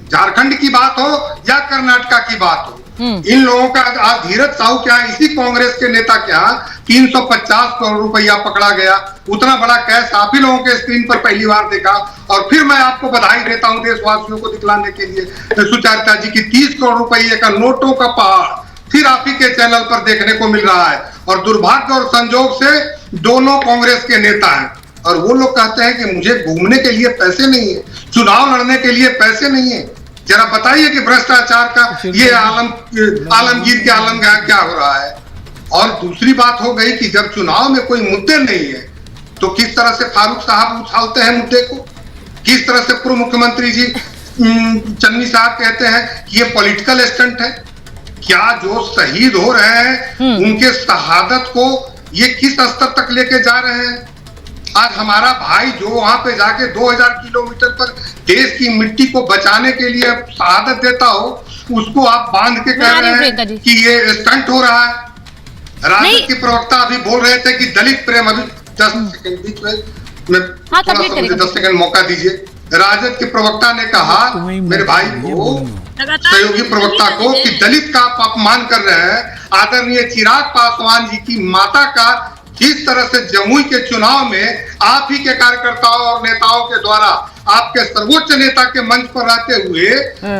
झारखंड की बात हो या कर्नाटका की बात हो, इन लोगों का आज धीरज साहू क्या है, इसी कांग्रेस के नेता क्या 350 करोड़ रुपया पकड़ा गया। उतना बड़ा कैश आप ही लोगों के स्क्रीन पर पहली बार देखा। और फिर मैं आपको बधाई देता हूं देशवासियों को दिखलाने के लिए सुचरिता जी की 30 करोड़ रुपये का नोटों का पहाड़ फिर आप ही के चैनल पर देखने को मिल रहा है। और दुर्भाग्य और संजोग से दोनों कांग्रेस के नेता हैं, और वो लोग कहते हैं कि मुझे घूमने के लिए पैसे नहीं है, चुनाव लड़ने के लिए पैसे नहीं है। जरा बताइए कि भ्रष्टाचार का ये आलमगीर के आलम क्या हो रहा है। और दूसरी बात हो गई कि जब चुनाव में कोई मुद्दे नहीं है तो किस तरह से फारूक साहब उछालते हैं मुद्दे को, किस तरह से पूर्व मुख्यमंत्री जी चन्नी साहब कहते हैं कि ये पॉलिटिकल स्टंट है। क्या जो शहीद हो रहे हैं उनके शहादत को ये किस स्तर तक लेके जा रहे हैं? आज हमारा भाई जो वहां पे जाके 2000 किलोमीटर पर देश की मिट्टी को बचाने के लिए शहादत देता हो, उसको आप बांध के कह रहे हैं कि ये स्टंट हो रहा है। राजद के प्रवक्ता अभी बोल रहे थे कि दलित प्रेम, अभी 10 सेकंड बीच में मुझे 10 सेकंड मौका दीजिए। राजद के प्रवक्ता ने कहा मेरे भाई को, सहयोगी प्रवक्ता को, कि दलित का आप अपमान कर रहे हैं। आदरणीय चिराग पासवान जी की माता का जिस तरह से जमुई के चुनाव में आप ही के कार्यकर्ताओं और नेताओं के द्वारा आपके सर्वोच्च नेता के मंच पर रहते हुए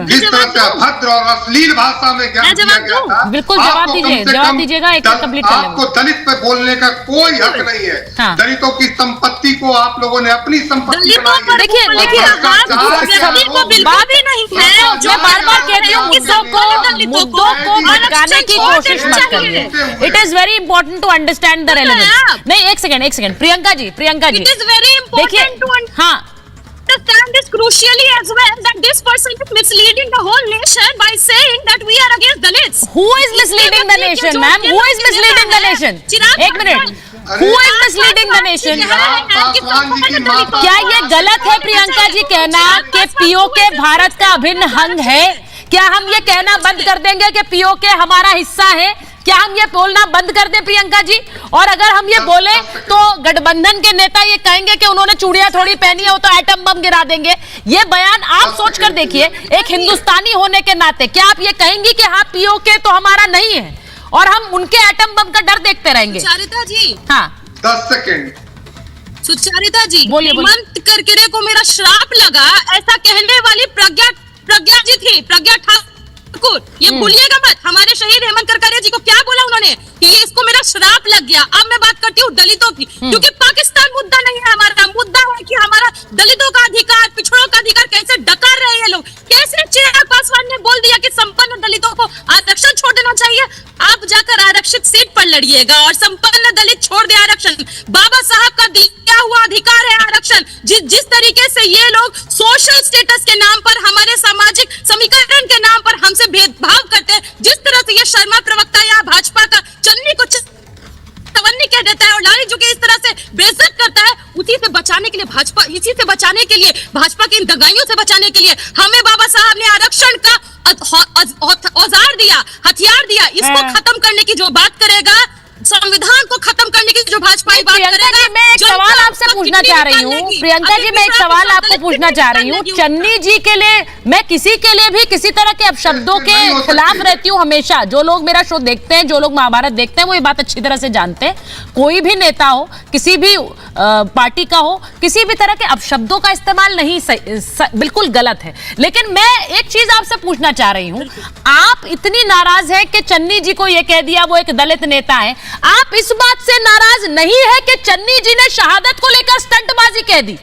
जिस तरह से अभद्र और अश्लील भाषा में ज्ञान दिया गया था, बिल्कुल जवाब दीजिएगा, एक कंप्लीट कर आपको दलित पे बोलने का कोई हक नहीं है। हाँ। दलितों की संपत्ति को आप लोगों ने अपनी संपत्ति देखिए बार बार कहती हूँ मुद्दों को भटकाने की कोशिश मत करिए। It is very important to understand the relevance. नहीं, एक सेकंड प्रियंका जी देखिए, हाँ, understand this crucially as well, that this person is misleading the whole nation by saying that we are against Dalits. Who is misleading the nation, ma'am? Who is misleading the nation? एक minute, Who is misleading the nation? क्या ये गलत है प्रियंका जी कहना कि PoK Bharat का अभिन्न अंग है? क्या हम ये कहना बंद कर देंगे कि पीओके हमारा हिस्सा है? क्या हम ये बोलना बंद कर दें प्रियंका जी? और अगर हम ये बोले तो गठबंधन के नेता ये कहेंगे कि उन्होंने चूड़ियां थोड़ी पहनी है, वो तो एटम बम गिरा देंगे। ये बयान आप सोच कर देखिए, एक हिंदुस्तानी होने के नाते क्या आप ये कहेंगे कि हाँ पीओके तो हमारा नहीं है और हम उनके एटम बम का डर देखते रहेंगे? सुचरिता जी, हाँ 10 सेकेंड। सुचरिता जी, बोलिए। हेमंत करकरे को मेरा श्राप लगा, ऐसा कहने वाली प्रज्ञा जी थी, प्रज्ञा ठाकुर। ये भूलिएगा मत, हमारे शहीद हेमंत करकरे जी को क्या बोला उन्होंने कि ये इसको मेरा श्राप लग गया। अब मैं बात करती हूँ दलितों की, क्योंकि पाकिस्तान मुद्दा नहीं है हमारा, मुद्दा है कि हमारा दलितों का अधिकार, पिछड़ों का अधिकार कैसे डकार रहे हैं लोग। कैसे चिराग पासवान ने बोल दिया कि संपन्न दलितों को आरक्षण छोड़ देना चाहिए। आप जाकर आरक्षित सीट पर लड़िएगा और संपन्न दलित छोड़ दे आरक्षण। बाबा साहब का दिया हुआ अधिकार है आरक्षण। जिस तरीके से ये लोग सोशल स्टेटस के नाम पर, हमारे सामाजिक समीकरण के नाम पर हमसे भेदभाव करते हैं, जिस तरह से ये शर्मा प्रवक्ता या भाजपा का चन्नी को चवन्नी कह देता है और लाली जो कि इस तरह से बेइज्जत करता है, उसी से बचाने के लिए भाजपा, इसी से बचाने के लिए, भाजपा की इन दगाइयों से बचाने के लिए हमें बाबा साहब ने आरक्षण का औजार दिया, हथियार दिया। इसको खत्म करने की जो बात करेगा, संविधान को को खत्म करने की जो भाजपा बात प्रियंका जी, मैं एक सवाल आपसे पूछना चाह रही हूँ। प्रियंका जी, मैं एक सवाल आपको पूछना चाह रही हूँ। चन्नी जी के लिए, मैं किसी के लिए भी किसी तरह के अपशब्दों के खिलाफ रहती हूँ हमेशा। जो लोग मेरा शो देखते हैं, जो लोग महाभारत देखते हैं, वो ये बात अच्छी तरह से जानते हैं। कोई भी नेता हो, किसी भी पार्टी का हो, किसी भी तरह के अपशब्दों का इस्तेमाल नहीं बिल्कुल गलत है। लेकिन मैं एक चीज आपसे पूछना चाह रही हूँ, आप इतनी नाराज है कि चन्नी जी को यह कह दिया वो एक दलित नेता है, आप इस बात से नाराज नहीं है कि चन्नी जी ने शहादत को लेकर स्टंटबाजी कह दी?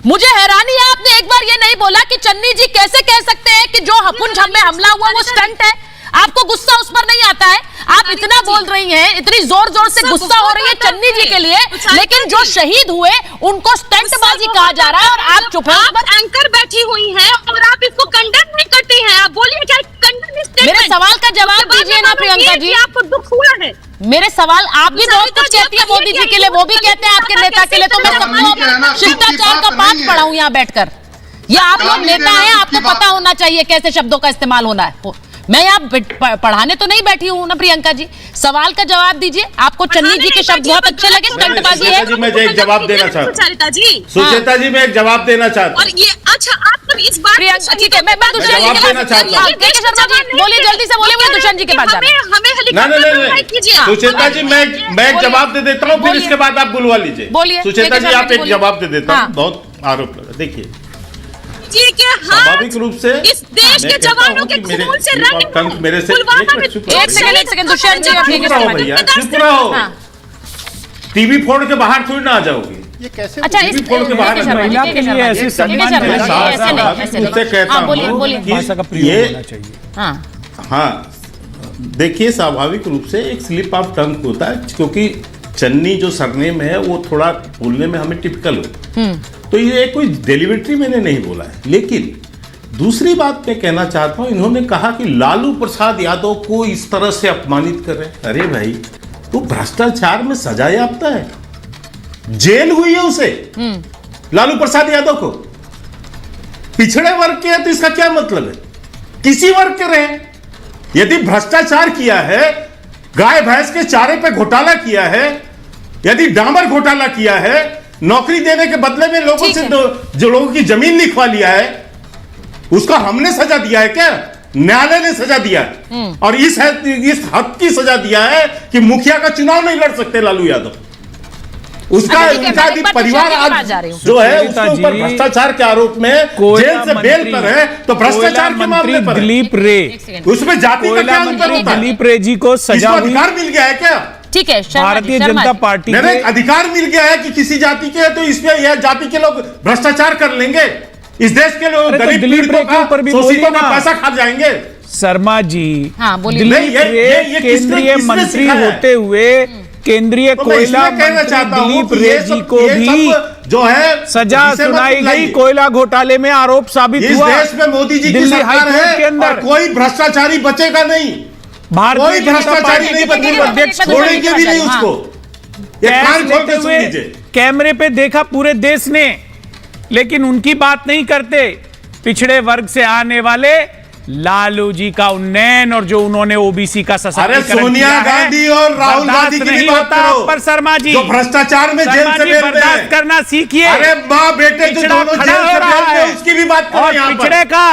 मुझे हैरानी है, आपने एक बार ये नहीं बोला कि चन्नी जी कैसे कह सकते हैं कि जो पुंछ में हमला हुआ वो स्टंट है। आपको गुस्सा उस पर नहीं आता है? आप इतना बोल रही हैं, इतनी जोर जोर से गुस्सा हो रही है चन्नी जी के लिए, लेकिन जो शहीद हुए उनको स्टंटबाजी कहा जा रहा है और आप चुप हैं। आप एंकर बैठी हुई हैं और आप इसको कंडेम नहीं करती हैं। आप बोलिए क्या कंडेम स्टेटमेंट? मेरे सवाल का जवाब दीजिए ना प्रियंका जी। आपको दुख हुआ है? मेरे सवाल, आप भी बहुत कुछ कहती है मोदी जी के लिए, वो भी कहते हैं आपके नेता के लिए, तो मैं सबको शिष्टाचार का पाठ पढ़ाऊं यहाँ बैठकर? ये आप लोग नेता हैं, आपको पता होना चाहिए कैसे शब्दों का इस्तेमाल होना है। मैं यहाँ पढ़ाने तो नहीं बैठी हूँ ना प्रियंका जी। सवाल का जवाब दीजिए। आपको चन्नी जी के शब्द बहुत अच्छे लगे, स्टंटबाजी है? मैं एक जवाब देना चाहता हूँ सुचेता जी, मैं एक जवाब देना चाहता हूँ। और ये अच्छा, आप इस बात प्रियंका, ठीक है, मैं दुष्यंत जी के पास जाती हूँ। बोलिए, जल्दी से बोलिए, मुझे दुष्यंत जी के पास जाना है। नहीं, सुचेता जी, मैं एक जवाब दे देता हूँ, फिर इसके बाद आप बुलवा लीजिए। बोलिए सुचेता जी, आप एक जवाब दे देता हूँ। बहुत आरोप लगा, देखिए स्वाभाविक रूप से इस देश के जवानों के खून से रंग मेरे से एक सेकंड दुष्यंत जी, भैया चुप रहो। टीवी फोड़ के बाहर थोड़ी ना आ जाओगी। ये कैसे? अच्छा, इस फोड़ के बाहर महिला के लिए ऐसे सम्मान उससे कहता हूँ चाहिए। हाँ, देखिए स्वाभाविक रूप से एक स्लिप ऑफ टंग होता है, क्योंकि चन्नी जो सरनेम है वो थोड़ा बोलने में हमें टिपिकल हो, तो ये कोई डेलिबरेटली मैंने नहीं बोला है। लेकिन दूसरी बात मैं कहना चाहता हूं, इन्होंने कहा कि लालू प्रसाद यादव को इस तरह से अपमानित कर रहे हैं। अरे भाई, तो भ्रष्टाचार में सजा याफ्ता है, जेल हुई है उसे, लालू प्रसाद यादव को। पिछड़े वर्ग के है तो इसका क्या मतलब है? किसी वर्ग के रहे, यदि भ्रष्टाचार किया है, गाय भैंस के चारे पे घोटाला किया है, यदि डामर घोटाला किया है, नौकरी देने के बदले में लोगों से जो लोगों की जमीन लिखवा लिया है, उसका हमने सजा दिया है क्या? न्यायालय ने सजा दिया है, और इस हद की सजा दिया है कि मुखिया का चुनाव नहीं लड़ सकते लालू यादव। उसका परिवार आज जो है उसके ऊपर भ्रष्टाचार के आरोप में जेल से बेल पर है, तो भ्रष्टाचार के मामले पर दिलीप रे, उसमें जाति का क्या अंतर होता है? दिलीप रे जी को सजा अधिकार मिल गया है क्या? ठीक है, भारतीय जनता पार्टी ने अधिकार मिल गया है कि किसी जाति के है तो इसमें यह जाति के लोग भ्रष्टाचार कर लेंगे, इस देश के लोग गरीब पीड़ितों का, शोषितों का पैसा खा जाएंगे। शर्मा जी, दिलीप रे केंद्रीय मंत्री होते हुए केंद्रीय कोयला मंत्री दिलीप रे जी को भी जो है सजा सुनाई गई, कोयला घोटाले में आरोप साबित हुआ। इस देश में मोदी जी की सरकार है के अंदर कोई भ्रष्टाचारी बचेगा नहीं, भारतीय जनता पार्टी नहीं बचेगा, अध्यक्ष छोड़ेंगे भी नहीं उसको। कैमरे पे देखा पूरे देश ने, लेकिन उनकी बात नहीं करते। पिछड़े वर्ग से आने वाले लालू जी का उन्नयन और जो उन्होंने ओबीसी का सशक्तिकरण किया है, सोनिया गांधी और राहुल गांधी की नहीं बात होता करो। पर शर्मा जी, जो भ्रष्टाचार में जेल से बेल बर्दाश्त करना सीखिए। अरे माँ बेटे जो दोनों जेल से बेल में, उसकी भी बात करो। और पिछड़े का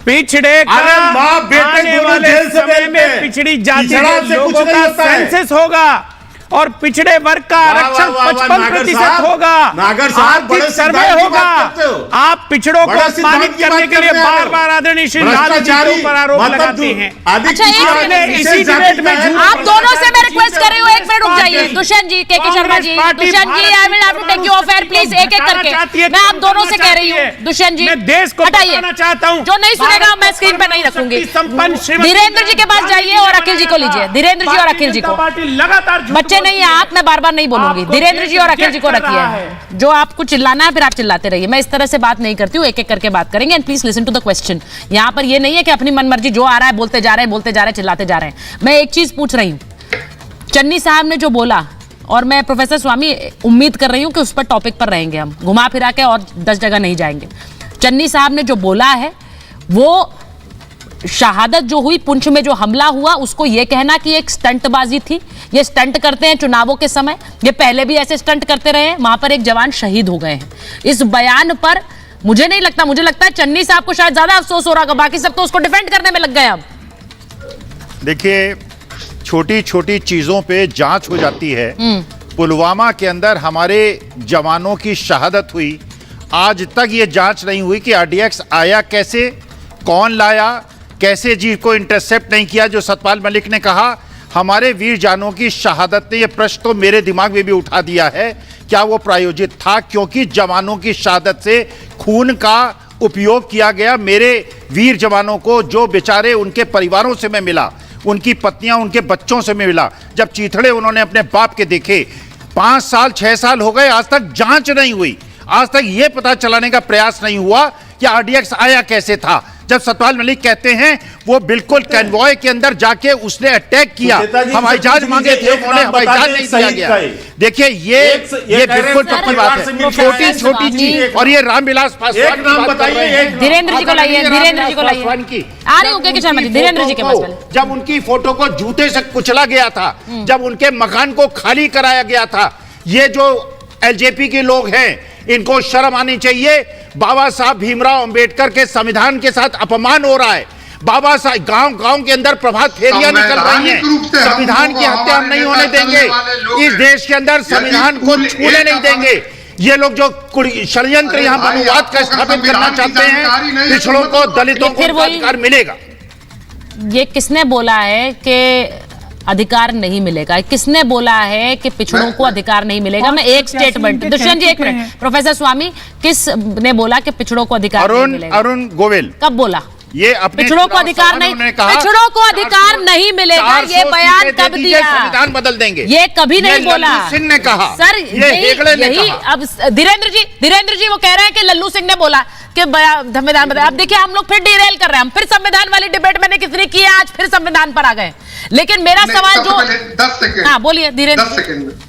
अरे माँ बेटे दोनों जेल से बेल में, पिछड़ी जाति के लोगों का सेंसस होगा और पिछड़े वर्ग का आरक्षण 55% होगा, आर्थिक सर्वे होगा। आप पिछड़ों को अपमानित करने के लिए बार बार आदरणीय श्री लालू जी के ऊपर आरोप लगाते हैं। अच्छा, इसी डिबेट में आप दोनों से मैं रिक्वेस्ट कर रही हूँ, एक मिनट रुक जाइए। Dushyant ji, K Sharma ji, Dushyant ji, I will have to take you off air please, एक एक करके। मैं आप दोनों से कह रही हूँ, दुष्यंत जी देश को बताना चाहता हूँ, जो नहीं सुनेगा मैं स्क्रीन पे नहीं रखूंगी। धीरेन्द्र जी के पास जाइए और अखिल जी को लीजिए, धीरेन्द्र जी और अखिल जी को। लगातार बच्चे नहीं है आप, मैं बार बार नहीं बोलूंगी। धीरेन्द्र जी और अखिल जी को रखिए, जो आपको चिल्लाना है फिर आप चिल्लाते रहिए। मैं इस तरह से बात नहीं करती हूँ, एक एक करके बात करेंगे। And please listen to the question. यहाँ पर ये नहीं है कि अपनी मनमर्जी जो आ रहा है बोलते जा रहे हैं, चिल्लाते जा रहे हैं। मैं एक चीज पूछ रही हूँ, चन्नी साहब ने जो बोला, और मैं प्रोफेसर स्वामी उम्मीद कर रही हूँ कि उस पर टॉपिक पर रहेंगे हम, घुमा फिरा के और 10 जगह नहीं जाएंगे। चन्नी साहब ने जो बोला है वो शहादत जो हुई, पुंछ में जो हमला हुआ, उसको यह कहना कि एक स्टंटबाजी थी, ये स्टंट करते हैं चुनावों के समय, ये पहले भी ऐसे स्टंट करते रहे हैं, वहां पर एक जवान शहीद हो गए हैं। इस बयान पर मुझे नहीं लगता, मुझे लगता है चन्नी साहब को शायद ज्यादा अफसोस हो रहा होगा, बाकी सब तो उसको डिफेंड करने में लग गए। अब देखिए, छोटी छोटी चीजों पे जांच हो जाती है। पुलवामा के अंदर हमारे जवानों की शहादत हुई, आज तक ये जांच नहीं हुई कि आरडीएक्स आया कैसे, कौन लाया, कैसे जी को इंटरसेप्ट नहीं किया। जो सतपाल मलिक ने कहा हमारे वीर जानों की शहादत ने यह प्रश्न तो मेरे दिमाग में भी उठा दिया है, क्या वो प्रायोजित था? क्योंकि जवानों की शहादत से खून का उपयोग किया गया। मेरे वीर जवानों को, जो बेचारे उनके परिवारों से मैं मिला, उनकी पत्नियां, उनके बच्चों से मैं मिला, जब चीथड़े उन्होंने अपने बाप के देखे, 5 साल 6 साल हो गए, आज तक जांच नहीं हुई, आज तक यह पता चलाने का प्रयास नहीं हुआ कि आरडीएक्स आया कैसे था। जब सतपाल मलिक कहते हैं वो बिल्कुल कन्वॉय के अंदर जाके उसने अटैक किया, हवाई जहाज मांगे थे, उन्होंने हवाई जहाज नहीं दिया गया। देखिए ये बिल्कुल पक्की बात है, छोटी छोटी चीज। और ये रामविलास पासवान की बात कर रहे हैं, धीरेन्द्र जी को लाइए, धीरेन्द्र जी को लाइए, आ रही हूं के शर्मा जी, धीरेन्द्र जी के पास। जब उनकी फोटो को जूते से कुचला गया था, जब उनके मकान को खाली कराया गया था, ये जो एलजेपी के लोग हैं इनको शर्म आनी चाहिए। बाबा साहब भीमराव अंबेडकर के संविधान के साथ अपमान हो रहा है। बाबा साहब गांव के अंदर प्रभात फेरियां निकल रही हैं, संविधान की हत्या हम नहीं होने देंगे, इस देश के अंदर संविधान को छूने नहीं देंगे। ये लोग जो षड्यंत्र यहाँ मनुवाद का स्थापित करना चाहते हैं, पिछड़ों को, दलितों को अधिकार मिलेगा। ये किसने बोला है कि अधिकार नहीं मिलेगा? किसने बोला है कि पिछड़ों को अधिकार नहीं मिलेगा? मैं एक स्टेटमेंट, दुष्यंत जी एक मिनट, प्रोफेसर स्वामी, किस ने बोला कि पिछड़ों को अधिकार नहीं मिलेगा? अरुण गोविल। कब बोला? ये अपने पिछड़ों को अधिकार नहीं, पिछड़ों को अधिकार नहीं मिलेगा, ये बयान कब दिया? संविधान बदल देंगे, ये कभी नहीं बोला। सिंह ने कहा सर, यही अब धीरेन्द्र जी वो कह रहे हैं कि लल्लू सिंह ने बोला कि संविधान बदल। अब देखिए हम लोग फिर डिरेल कर रहे हैं, हम फिर संविधान वाली डिबेट मैंने कितनी की है, आज फिर संविधान पर आ गए। लेकिन मेरा सवाल जो 10 सेकंड, हाँ बोलिए धीरेन्द्र। 10 सेकंड।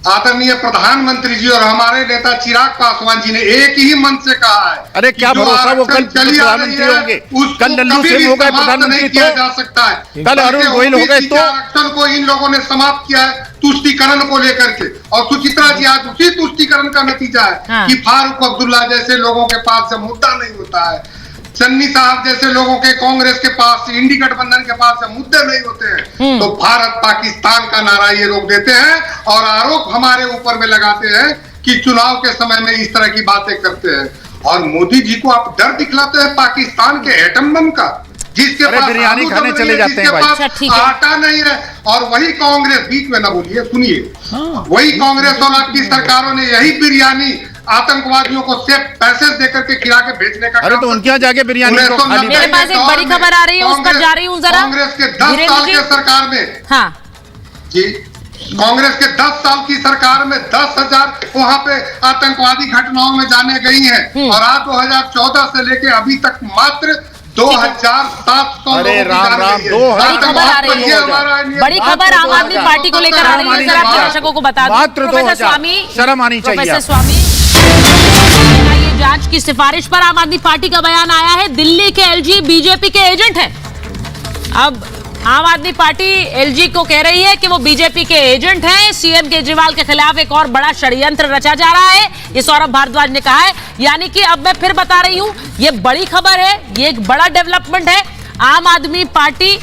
आदरणीय प्रधानमंत्री जी और हमारे नेता चिराग पासवान जी ने एक ही मन से कहा है, अरे क्या भरोसा वो कल प्रधानमंत्री होंगे, कल लल्लू सिंह हो गए प्रधानमंत्री, किया जा सकता है, कल अरुण गोयल हो गए, तो आरक्षण को इन लोगों ने समाप्त किया है तुष्टीकरण को लेकर के। और सुचित्रा जी आज उसी तुष्टीकरण का नतीजा है कि फारूक अब्दुल्ला जैसे लोगों के पास जब मुद्दा नहीं होता है, चन्नी साहब जैसे लोगों के कांग्रेस के पास, इंडी गठबंधन के पास जब मुद्दे नहीं होते हैं, तो भारत पाकिस्तान का नारा ये लोग देते हैं और आरोप हमारे ऊपर में लगाते हैं कि चुनाव के समय में इस तरह की बातें करते हैं। और मोदी जी को आप डर दिखलाते हैं पाकिस्तान के एटम बम का, जिसके पास बिरयानी खाने चले जाते हैं भाई, आटा नहीं रहे। और वही कांग्रेस, बीच में ना बोलिए, सुनिए, वही कांग्रेस और आपकी सरकारों ने यही बिरयानी आतंकवादियों को सिर्फ पैसे देकर के खिला के भेजने का। अरे तो उनके यहाँ जाके बिरयानी को खाली। मेरे पास एक बड़ी खबर आ रही है, उस पर जा रही हूँ जरा। कांग्रेस के 10 साल के सरकार में, हाँ जी, कांग्रेस के 10 साल की सरकार में 10,000 वहां पे आतंकवादी घटनाओं में जाने गई हैं, और आज 2014 से लेके अभी तक मात्र 2,700 बड़ी खबर आ रही है, बड़ी खबर आम आदमी पार्टी को लेकर आ रही है, जरा आप दर्शकों को बता दूं। प्रोफेसर स्वामी, शर्म आनी चाहिए। प्रोफेसर स्वामी, ये जांच की सिफारिश पर आम आदमी पार्टी का बयान आया है, दिल्ली के एलजी बीजेपी के एजेंट हैं। अब आम आदमी पार्टी एलजी को कह रही है कि वो बीजेपी के एजेंट हैं, सीएम केजरीवाल के खिलाफ एक और बड़ा षड्यंत्र रचा जा रहा है, ये सौरभ भारद्वाज ने कहा है। यानी कि अब मैं फिर बता रही हूं, ये बड़ी खबर है, ये एक बड़ा डेवलपमेंट है। आम आदमी पार्टी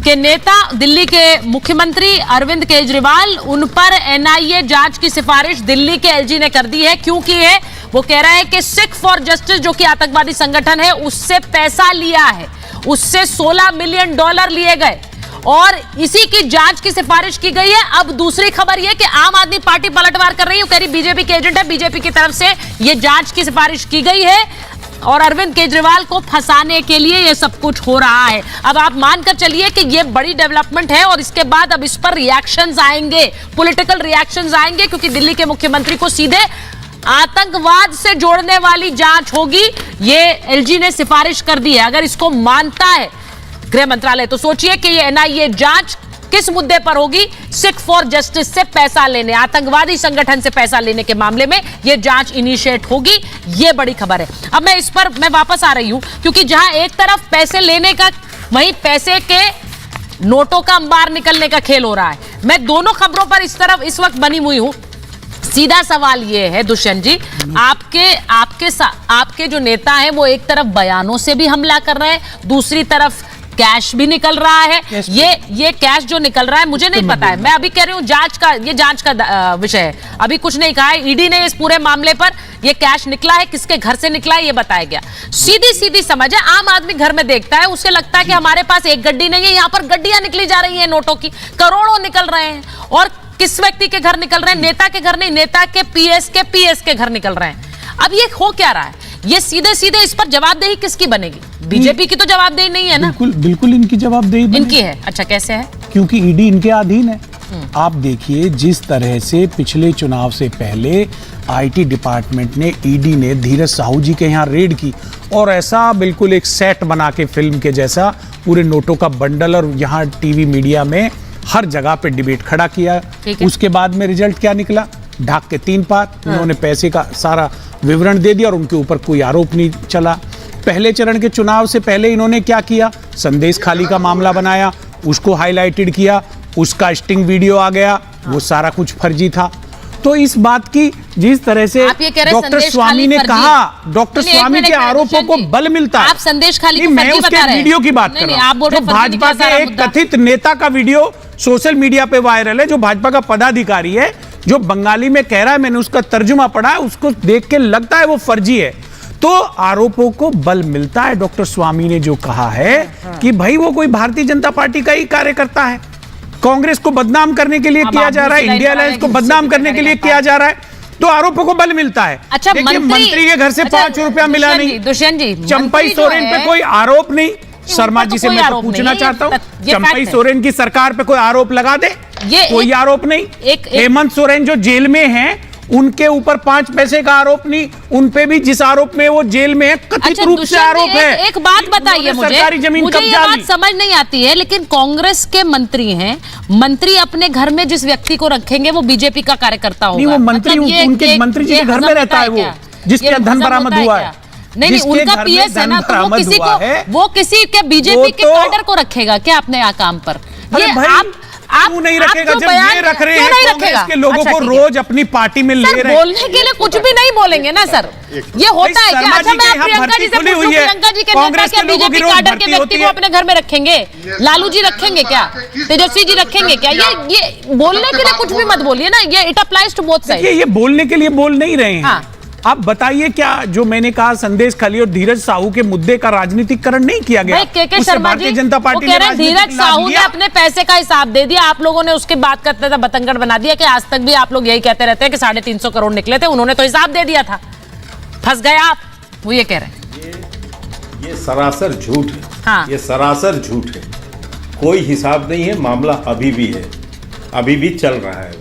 के नेता, दिल्ली के मुख्यमंत्री अरविंद केजरीवाल, उन पर एनआईए जांच की सिफारिश दिल्ली के एलजी ने कर दी है। क्यों की है? वो कह रहे हैं कि सिख फॉर जस्टिस जो कि आतंकवादी संगठन है, उससे पैसा लिया है, उससे $16 मिलियन लिए गए और इसी की जांच की सिफारिश की गई है। अब दूसरी खबर यह कि आम आदमी पार्टी पलटवार कर रही है, कह रही बीजेपी के एजेंट है, बीजेपी की तरफ से यह जांच की सिफारिश की गई है और अरविंद केजरीवाल को फंसाने के लिए यह सब कुछ हो रहा है। अब आप मानकर चलिए कि यह बड़ी डेवलपमेंट है और इसके बाद अब इस पर रिएक्शंस आएंगे, पॉलिटिकल रिएक्शंस आएंगे, क्योंकि दिल्ली के मुख्यमंत्री को सीधे आतंकवाद से जोड़ने वाली जांच होगी, ये एलजी ने सिफारिश कर दी है। अगर इसको मानता है गृह मंत्रालय तो सोचिए कि ये एनआईए जांच किस मुद्दे पर होगी? सिख फॉर जस्टिस से पैसा लेने, आतंकवादी संगठन से पैसा लेने के मामले में यह जांच इनिशिएट होगी। यह बड़ी खबर है। अब मैं इस पर मैं वापस आ रही हूं, क्योंकि जहां एक तरफ पैसे लेने का, वहीं पैसे के नोटों का अंबार निकलने का खेल हो रहा है। मैं दोनों खबरों पर इस तरफ इस वक्त बनी हुई हूं। सीधा सवाल यह है दुष्यंत जी, आपके जो नेता हैं वो एक तरफ बयानों से भी हमला कर रहे हैं, दूसरी तरफ कैश भी निकल रहा है। ये कैश जो निकल रहा है मुझे नहीं पता है, मैं अभी कह रही हूं जांच का विषय है, अभी कुछ नहीं कहा है ईडी ने इस पूरे मामले पर। ये कैश निकला है, किसके घर से निकला है ये बताया गया। सीधी समझ है, आम आदमी घर में देखता है, उसे लगता है कि हमारे पास एक गड्डी नहीं है, यहां पर गड्डियां निकली जा रही हैं नोटों की, करोड़ों निकल रहे हैं। और किस व्यक्ति के घर निकल रहे हैं? नेता के घर नहीं, नेता के पीएस के घर निकल रहे हैं। अब ये हो क्या रहा है? ये सीधे इस पर जवाबदेही किसकी बनेगी? बीजेपी की तो जवाबदेही नहीं है ना? बिल्कुल इनकी जवाबदेही इनकी है। अच्छा, कैसे है? क्योंकि ईडी इनके अधीन है। आप देखिए जिस तरह से पिछले चुनाव से पहले आईटी डिपार्टमेंट ने, ईडी ने धीरज साहू जी के यहाँ रेड की और ऐसा बिल्कुल एक सेट बना के फिल्म के जैसा पूरे नोटों का बंडल, और यहाँ टीवी मीडिया में हर जगह पे डिबेट खड़ा किया। उसके बाद में रिजल्ट क्या निकला? ढाक के 3 पार। उन्होंने पैसे का सारा विवरण दे दिया और उनके ऊपर कोई आरोप नहीं चला। पहले चरण के चुनाव से पहले इन्होंने क्या किया? संदेश खाली का मामला बनाया, उसको हाईलाइटेड किया, उसका स्टिंग वीडियो आ गया, वो सारा कुछ फर्जी था। तो इस बात की जिस तरह से डॉक्टर स्वामी ने कहा, डॉक्टर स्वामी के आरोपों को बल मिलता है। आप संदेश खाली मैं उसके वीडियो की बात कर रहा हूं। तो भाजपा के एक कथित नेता का वीडियो सोशल मीडिया पे वायरल है, जो भाजपा का पदाधिकारी है, जो बंगाली में कह रहा है, मैंने उसका तर्जुमा पढ़ा है, उसको देख के लगता है वो फर्जी है। तो आरोपों को बल मिलता है। डॉक्टर स्वामी ने जो कहा है कि भाई वो कोई भारतीय जनता पार्टी का ही कार्यकर्ता है, कांग्रेस को बदनाम करने के लिए किया जा रहा है, इंडिया अलायंस को बदनाम करने के लिए किया जा रहा है, तो आरोपों को बल मिलता है। अच्छा, मंत्री के घर से 5 रुपया मिला नहीं, दुष्यंत जी, चंपई सोरेन पे कोई आरोप नहीं। शर्मा जी से मैं तो पूछना चाहता हूँ, चंपई सोरेन की सरकार पे कोई आरोप लगा दे, कोई आरोप नहीं। हेमंत सोरेन जो जेल में हैं, उनके ऊपर 5 पैसे का आरोप नहीं, उन पे भी जिस आरोप में वो जेल में है कथित रूप से आरोप है। एक बात बताइए मुझे, सरकारी जमीन मुझे ये बात समझ नहीं आती है, लेकिन कांग्रेस के मंत्री हैं, मंत्री अपने घर में जिस व्यक्ति को रखेंगे वो बीजेपी का कार्यकर्ता होगा। नहीं, वो मंत्री उनके मंत्री जी के घर में रहता है, वो जिसके धन बरामद हुआ है। नहीं, उनका पीएस है ना, तो वो किसी के बीजेपी के कैडर को रखेगा क्या अपने यहाँ काम पर? आप नहीं रखेगा जब ये रख रहे हैं कांग्रेस के लोगों को रोज अपनी पार्टी में ले रहे हैं। बोलने के लिए कुछ भी नहीं बोलेंगे ना सर, ये होता है क्या? अच्छा, मैं प्रियंका जी से पूछूं, प्रियंका जी के नेता क्या बीजेपी कैडर के व्यक्ति को अपने घर में रखेंगे? लालू जी रखेंगे क्या? तेजस्वी जी रखेंगे क्या? ये बोलने के लिए कुछ भी मत बोलिए ना, ये it applies to both side. ये बोलने के लिए बोल नहीं रहे हैं। आप बताइए, क्या जो मैंने कहा संदेश खाली और धीरज साहू के मुद्दे का राजनीतिकरण नहीं किया गया? के शर्मा जी जनता पार्टी ने धीरज साहू ने अपने पैसे का हिसाब दे दिया, आप लोगों ने उसके बात करते थे बतंगड़ बना दिया कि आज तक भी आप लोग यही कहते रहते हैं कि 350 करोड़ निकले थे, उन्होंने तो हिसाब दे दिया था। फंस गए आप, वो ये कह रहे हैं। ये सरासर झूठ है। ये सरासर झूठ है, कोई हिसाब नहीं है, मामला अभी भी है, अभी भी चल रहा है,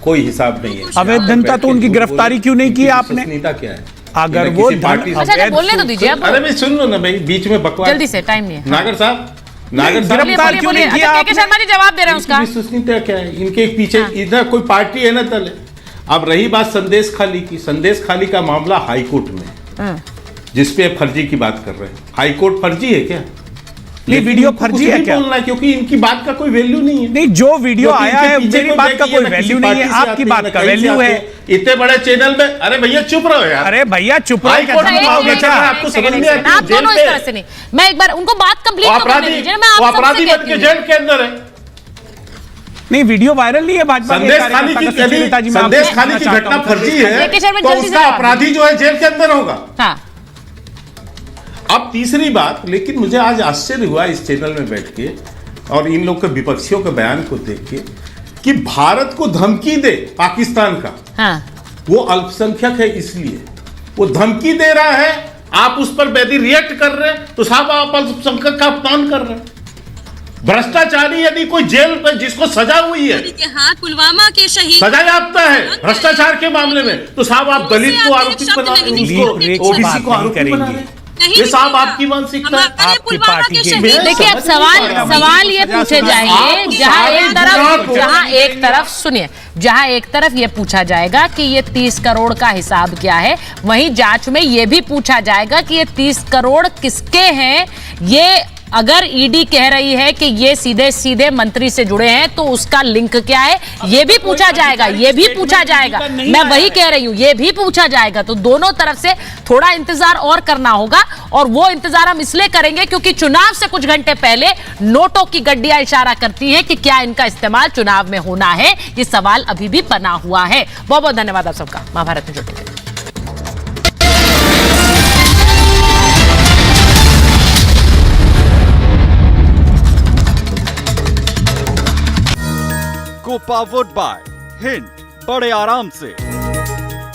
कोई हिसाब नहीं है। अवैध धनता तो उनकी गिरफ्तारी क्यों नहीं की आपने? नेता क्या है? अगर वो अच्छा, बोलने तो दीजिए। अरे मैं सुन लो ना भाई, बीच में बकवास जल्दी से, टाइम नहीं है। नागर साहब गिरफ्तार क्यों नहीं किया? के शर्मा जी जवाब दे रहे हैं उसका। विश्वसनीयता क्या है इनके पीछे? इधर कोई पार्टी है ना तले। अब रही बात संदेश खाली की, संदेश खाली का मामला हाईकोर्ट में, जिसपे फर्जी की बात कर रहे हैं। हाईकोर्ट फर्जी है क्या? नहीं, वीडियो फर्जी है क्या? बोलना, क्योंकि इनकी बात का कोई वैल्यू नहीं है। नहीं, जो वीडियो आया है मेरी बात का कोई वैल्यू नहीं है, आपकी बात का वैल्यू है। इतने बड़े चैनल में, अरे भैया चुप रहो यार। अरे भैया चुप रहो, आपको समझ में आता है? आप दोनों इस तरह से नहीं, मैं एक बार उनको बात कंप्लीट करने दीजिए। मैं अपराधी बन के जेल के अंदर है। नहीं, वीडियो वायरल नहीं है भाजपा संदेश खाली की घटना फर्जी है, तो उसका अपराधी जो है जेल के अंदर होगा। अब तीसरी बात, लेकिन मुझे आज आश्चर्य हुआ इस चैनल में बैठ के और इन लोग के विपक्षियों के बयान को देख के कि भारत को धमकी दे पाकिस्तान का, वो अल्पसंख्यक है इसलिए वो धमकी दे रहा है, आप उस पर यदि रिएक्ट कर रहे हैं तो साहब आप अल्पसंख्यक का अपमान कर रहे हैं। भ्रष्टाचारी यदि कोई जेल में जिसको सजा हुई है, पुलवामा के शहीद सजा याफ्ता है भ्रष्टाचार के मामले में, तो साहब आप दलित को आरोपी बना रहे हैं, उसको ओबीसी को आरोपी बना रहे हैं। ये साहब आपकी मानसिकता है। हमारे पुलवामा के शहीद देखिए अब सवाल ये पूछे जाएंगे जहां एक तरफ ये पूछा जाएगा कि ये 30 करोड़ का हिसाब क्या है, वहीं जांच में ये भी पूछा जाएगा कि ये 30 करोड़ किसके हैं। ये अगर ईडी कह रही है कि ये सीधे सीधे मंत्री से जुड़े हैं तो उसका लिंक क्या है, ये भी पूछा जाएगा। मैं वही कह रही हूं, ये भी पूछा जाएगा। तो दोनों तरफ से थोड़ा इंतजार और करना होगा, और वो इंतजार हम इसलिए करेंगे क्योंकि चुनाव से कुछ घंटे पहले नोटों की गड्डियां इशारा करती हैं कि क्या इनका इस्तेमाल चुनाव में होना है। ये सवाल अभी भी बना हुआ है। बहुत बहुत धन्यवाद आप सबका महाभारत में जुड़ने के लिए। को पावर्ड बाय हिंद, बड़े आराम से